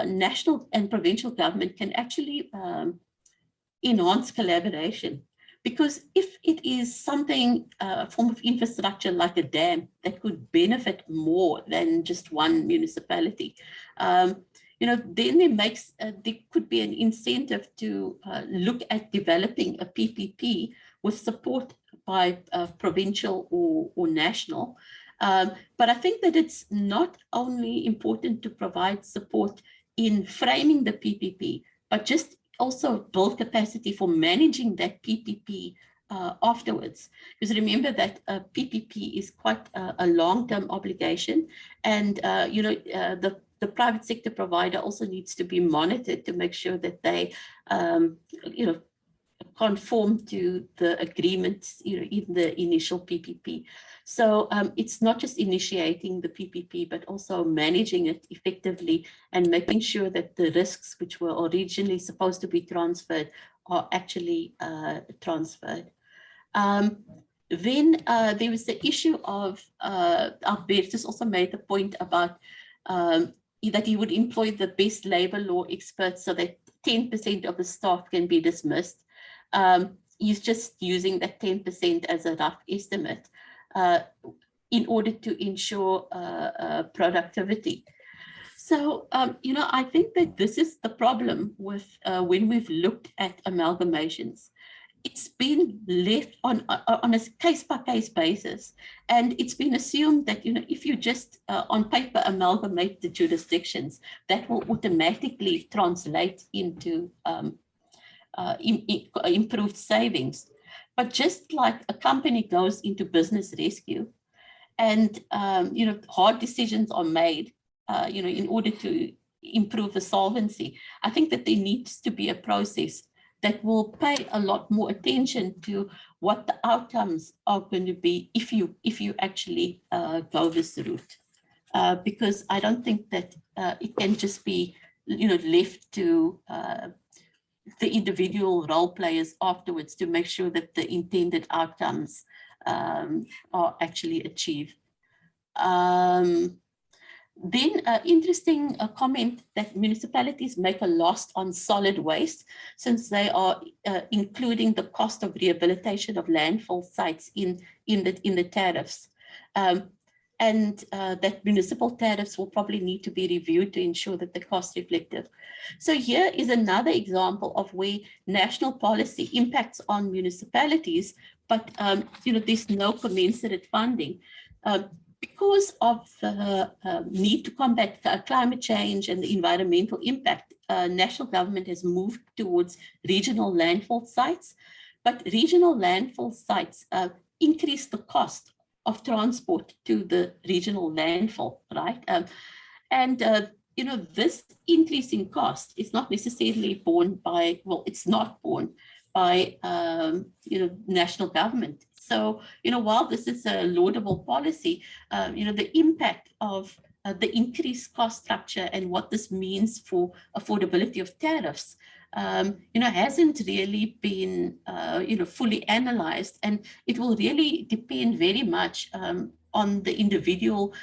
national and provincial government can actually enhance collaboration. Because if it is something, a form of infrastructure like a dam that could benefit more than just one municipality, then there could be an incentive to look at developing a PPP with support by provincial or national. But I think that it's not only important to provide support in framing the PPP, but just also build capacity for managing that PPP afterwards. Because remember that PPP is quite a long-term obligation, and the private sector provider also needs to be monitored to make sure that they conform to the agreements in the initial PPP. So it's not just initiating the PPP, but also managing it effectively and making sure that the risks which were originally supposed to be transferred are actually transferred. Then there was the issue of, Albertus also made the point about that he would employ the best labor law experts so that 10% of the staff can be dismissed. He's just using that 10% as a rough estimate in order to ensure productivity. So, I think that this is the problem with when we've looked at amalgamations. It's been left on a case-by-case basis, and it's been assumed that if you just on paper amalgamate the jurisdictions, that will automatically translate into improved savings. But just like a company goes into business rescue, and hard decisions are made, in order to improve the solvency, I think that there needs to be a process that will pay a lot more attention to what the outcomes are going to be if you actually go this route, because I don't think that it can just be left to the individual role players afterwards to make sure that the intended outcomes are actually achieved. Then interesting comment that municipalities make a loss on solid waste, since they are including the cost of rehabilitation of landfill sites in the tariffs. And that municipal tariffs will probably need to be reviewed to ensure that the cost reflective. So here is another example of where national policy impacts on municipalities, but there's no commensurate funding. Because of the need to combat climate change and the environmental impact, national government has moved towards regional landfill sites, but regional landfill sites increase the cost of transport to the regional landfill, right? This increase in cost is not necessarily borne by, well, it's not borne by, national government. So, while this is a laudable policy, the impact of the increased cost structure and what this means for affordability of tariffs, hasn't really been, fully analyzed, and it will really depend very much on the individual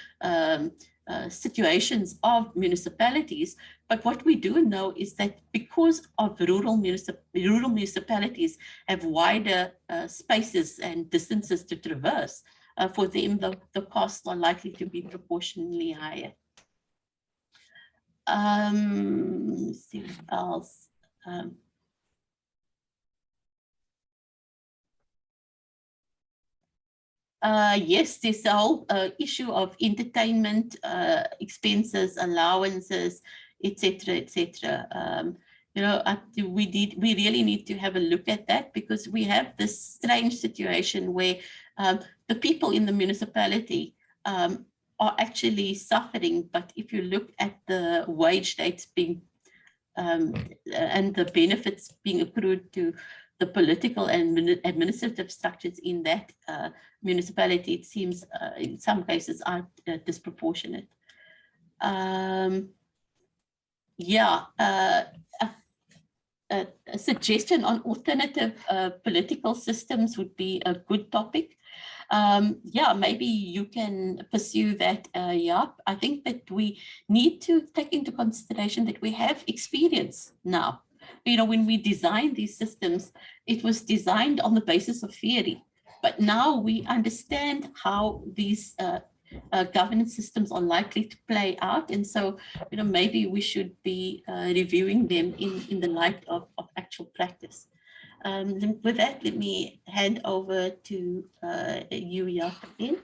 situations of municipalities. But what we do know is that because of rural municipalities have wider spaces and distances to traverse, for them the costs are likely to be proportionally higher. Let's see what else. Yes, there's a whole issue of entertainment expenses, allowances, etc., etc. We really need to have a look at that, because we have this strange situation where the people in the municipality are actually suffering. But if you look at the wage dates being and the benefits being accrued to the political and administrative structures in that municipality, it seems in some cases are disproportionate. Yeah, a suggestion on alternative political systems would be a good topic. Yeah, maybe you can pursue that. Yeah, I think that we need to take into consideration that we have experience now. You know, when we designed these systems, it was designed on the basis of theory. But now we understand how these governance systems are likely to play out. And so, you know, maybe we should be reviewing them in the light of actual practice. With that, let me hand over to you, Jaap, again.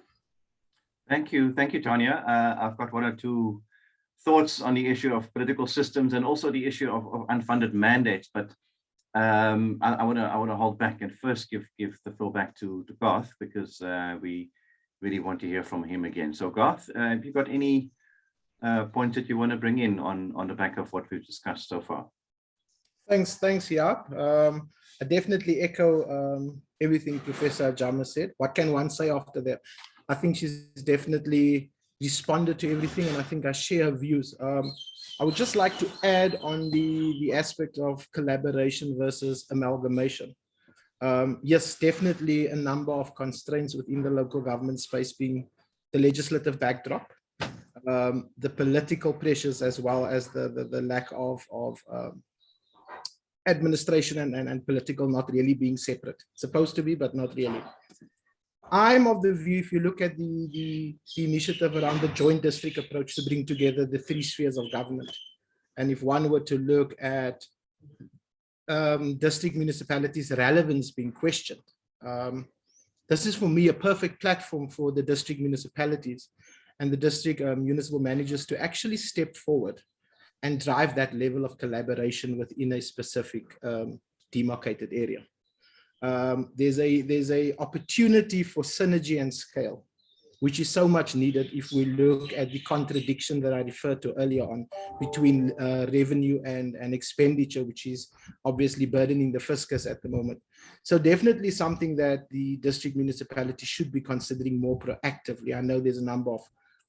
Thank you, Tanya. I've got one or two thoughts on the issue of political systems and also the issue of unfunded mandates, but I want to hold back and first give the floor back to Garth, because we really want to hear from him again. So Garth, have you got any points that you want to bring in on the back of what we've discussed so far? Thanks, Jaap. I definitely echo everything Professor Ajama said. What can one say after that? I think she's definitely responded to everything, and I think I share her views. I would just like to add on the aspect of collaboration versus amalgamation. Yes, definitely a number of constraints within the local government space, being the legislative backdrop, the political pressures, as well as the lack of administration and political not really being separate. Supposed to be, but not really. I'm of the view, if you look at the initiative around the joint district approach to bring together the three spheres of government, and if one were to look at district municipalities' relevance being questioned, this is for me a perfect platform for the district municipalities and the district municipal managers to actually step forward and drive that level of collaboration within a specific demarcated area. There's a opportunity for synergy and scale, which is so much needed if we look at the contradiction that I referred to earlier on between revenue and expenditure, which is obviously burdening the fiscus at the moment. So definitely something that the district municipality should be considering more proactively. I know there's a number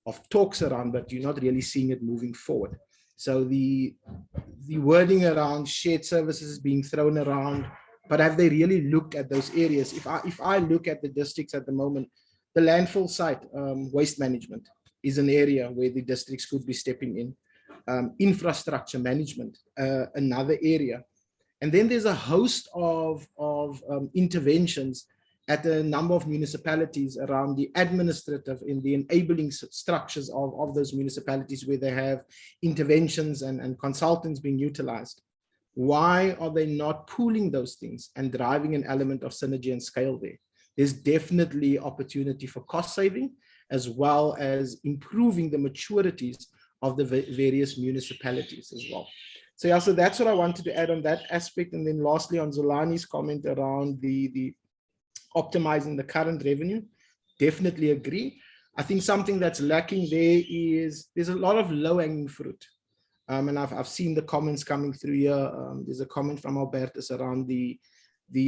of talks around, but you're not really seeing it moving forward. So the wording around shared services is being thrown around, but have they really looked at those areas? If I look at the districts at the moment, the landfill site, waste management is an area where the districts could be stepping in. Infrastructure management, another area. And then there's a host of interventions at a number of municipalities around the administrative and the enabling structures of those municipalities where they have interventions and consultants being utilized. Why are they not pooling those things and driving an element of synergy and scale there? There's definitely opportunity for cost saving, as well as improving the maturities of the various municipalities as well. So yeah, so that's what I wanted to add on that aspect. And then lastly, on Zolani's comment around the optimizing the current revenue, definitely agree. I think something that's lacking there is there's a lot of low-hanging fruit. And I've seen the comments coming through here. There's a comment from Albertus around the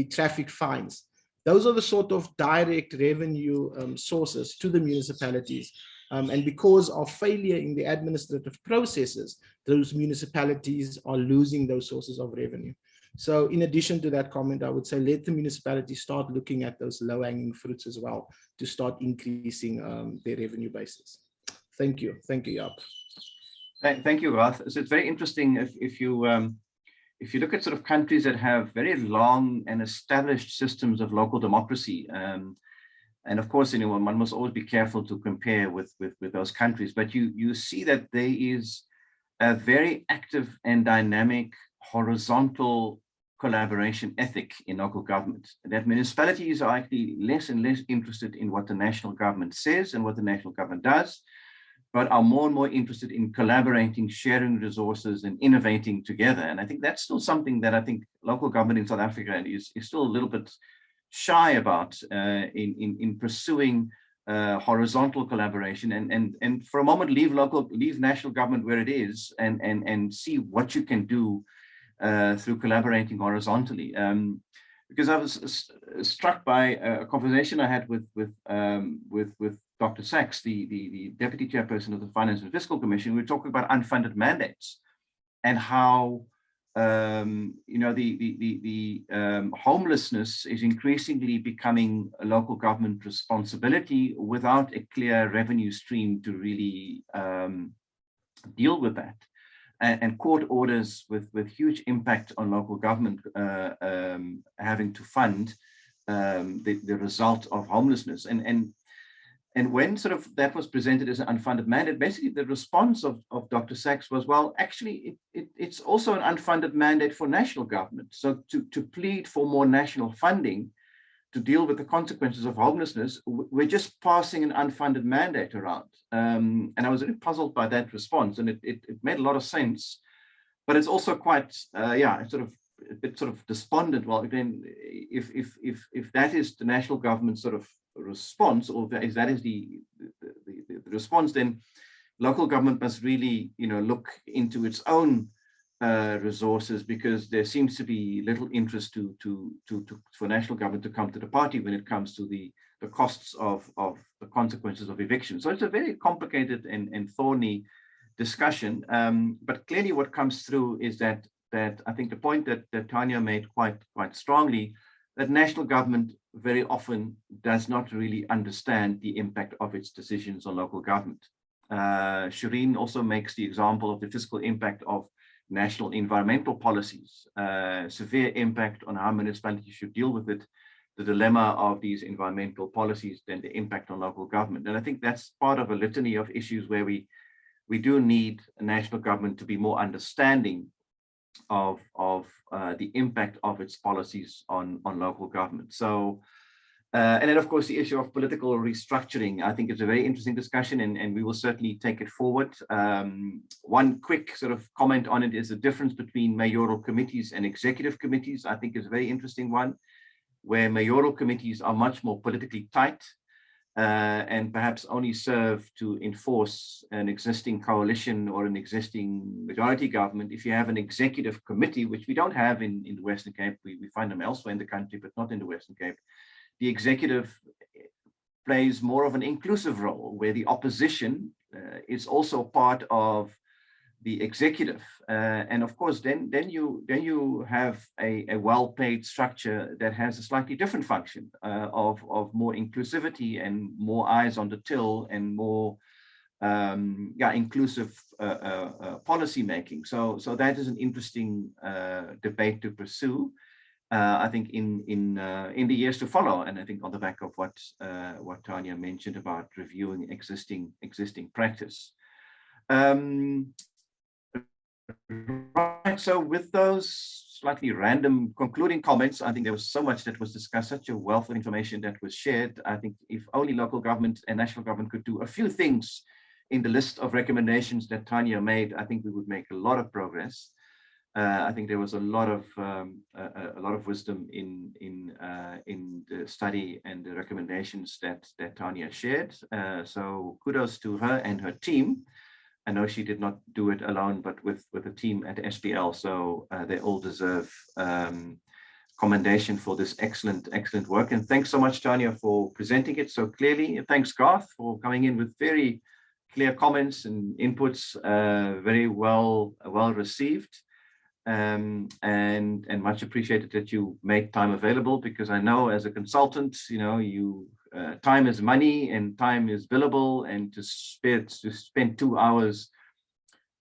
traffic fines. Those are the sort of direct revenue sources to the municipalities. And because of failure in the administrative processes, those municipalities are losing those sources of revenue. So in addition to that comment, I would say let the municipality start looking at those low-hanging fruits as well to start increasing their revenue basis. Thank you. Thank you, Jaap. Thank you, Garth. So it's very interesting if you look at sort of countries that have very long and established systems of local democracy, and of course, one must always be careful to compare with those countries, but you see that there is a very active and dynamic horizontal collaboration ethic in local government, that municipalities are actually less and less interested in what the national government says and what the national government does, but are more and more interested in collaborating, sharing resources, and innovating together. And I think that's still something that I think local government in South Africa is still a little bit shy about in pursuing horizontal collaboration, and for a moment leave national government where it is and see what you can do through collaborating horizontally. Because I was struck by a conversation I had with Dr. Sachs, the Deputy Chairperson of the Finance and Fiscal Commission. We were talking about unfunded mandates and how homelessness is increasingly becoming a local government responsibility without a clear revenue stream to really deal with that. And court orders with huge impact on local government having to fund the result of homelessness. And when sort of that was presented as an unfunded mandate, basically the response of Dr. Sachs was, well, actually, it's also an unfunded mandate for national government. So to plead for more national funding to deal with the consequences of homelessness, we're just passing an unfunded mandate around. And I was really puzzled by that response, and it made a lot of sense, but it's also quite, it's sort of a bit sort of despondent. Well, again, if that is the national government sort of response, or if that is the response, then local government must really, look into its own resources, because there seems to be little interest for national government to come to the party when it comes to the costs of the consequences of eviction. So it's a very complicated and thorny discussion. But clearly, what comes through is that I think the point that Tanya made quite strongly, that national government very often does not really understand the impact of its decisions on local government. Shireen also makes the example of the fiscal impact of national environmental policies, severe impact on how municipalities should deal with it, the dilemma of these environmental policies, then the impact on local government. And I think that's part of a litany of issues where we do need a national government to be more understanding of the impact of its policies on local government. So, and then of course the issue of political restructuring, I think it's a very interesting discussion, and we will certainly take it forward. One quick sort of comment on it is the difference between mayoral committees and executive committees. I think is a very interesting one, where mayoral committees are much more politically tight, and perhaps only serve to enforce an existing coalition or an existing majority government. If you have an executive committee, which we don't have in the Western Cape, we find them elsewhere in the country, but not in the Western Cape, the executive plays more of an inclusive role, where the opposition is also part of the executive, and of course, then you have a well-paid structure that has a slightly different function of more inclusivity and more eyes on the till and more inclusive policy making. So that is an interesting debate to pursue, I think in the years to follow, and I think on the back of what Tanya mentioned about reviewing existing practice. Right, so with those slightly random concluding comments, I think there was so much that was discussed, such a wealth of information that was shared. I think if only local government and national government could do a few things in the list of recommendations that Tanya made, I think we would make a lot of progress. I think there was a lot of wisdom in the study and the recommendations that Tanya shared. So kudos to her and her team. I know she did not do it alone, but with a team at SPL. So they all deserve commendation for this excellent work. And thanks so much, Tanya, for presenting it so clearly. And thanks, Garth, for coming in with very clear comments and inputs, very well received. And much appreciated that you made time available, because I know as a consultant, time is money and time is billable, and to spend 2 hours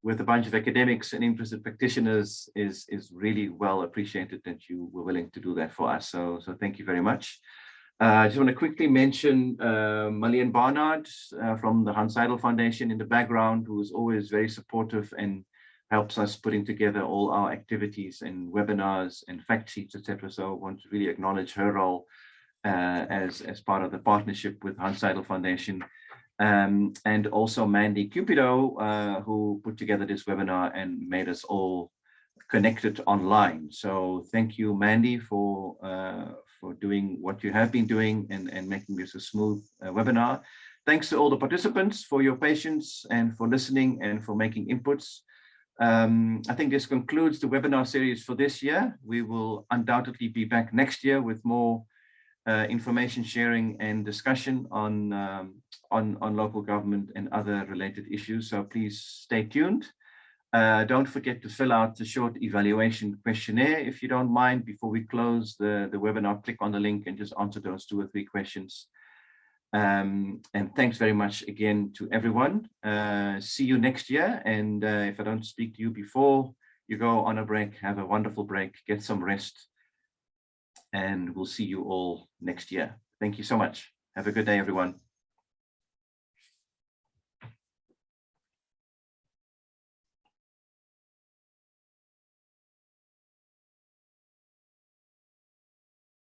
with a bunch of academics and interested practitioners is really well appreciated that you were willing to do that for us. So thank you very much. I just want to quickly mention Marlene Barnard from the Hanns Seidel Foundation in the background, who is always very supportive and helps us putting together all our activities and webinars and fact sheets, etc. So I want to really acknowledge her role as part of the partnership with Hanns Seidel Foundation, and also Mandy Cupido, who put together this webinar and made us all connected online. So thank you, Mandy, for doing what you have been doing and making this a smooth webinar. Thanks to all the participants for your patience and for listening and for making inputs. I think this concludes the webinar series for this year. We will undoubtedly be back next year with more information sharing and discussion on local government and other related issues. So please stay tuned. Don't forget to fill out the short evaluation questionnaire, if you don't mind, before we close the webinar. Click on the link and just answer those 2 or 3 questions. And thanks very much again to everyone. See you next year. And if I don't speak to you before you go on a break, have a wonderful break, get some rest, and we'll see you all next year. Thank you so much. Have a good day, everyone.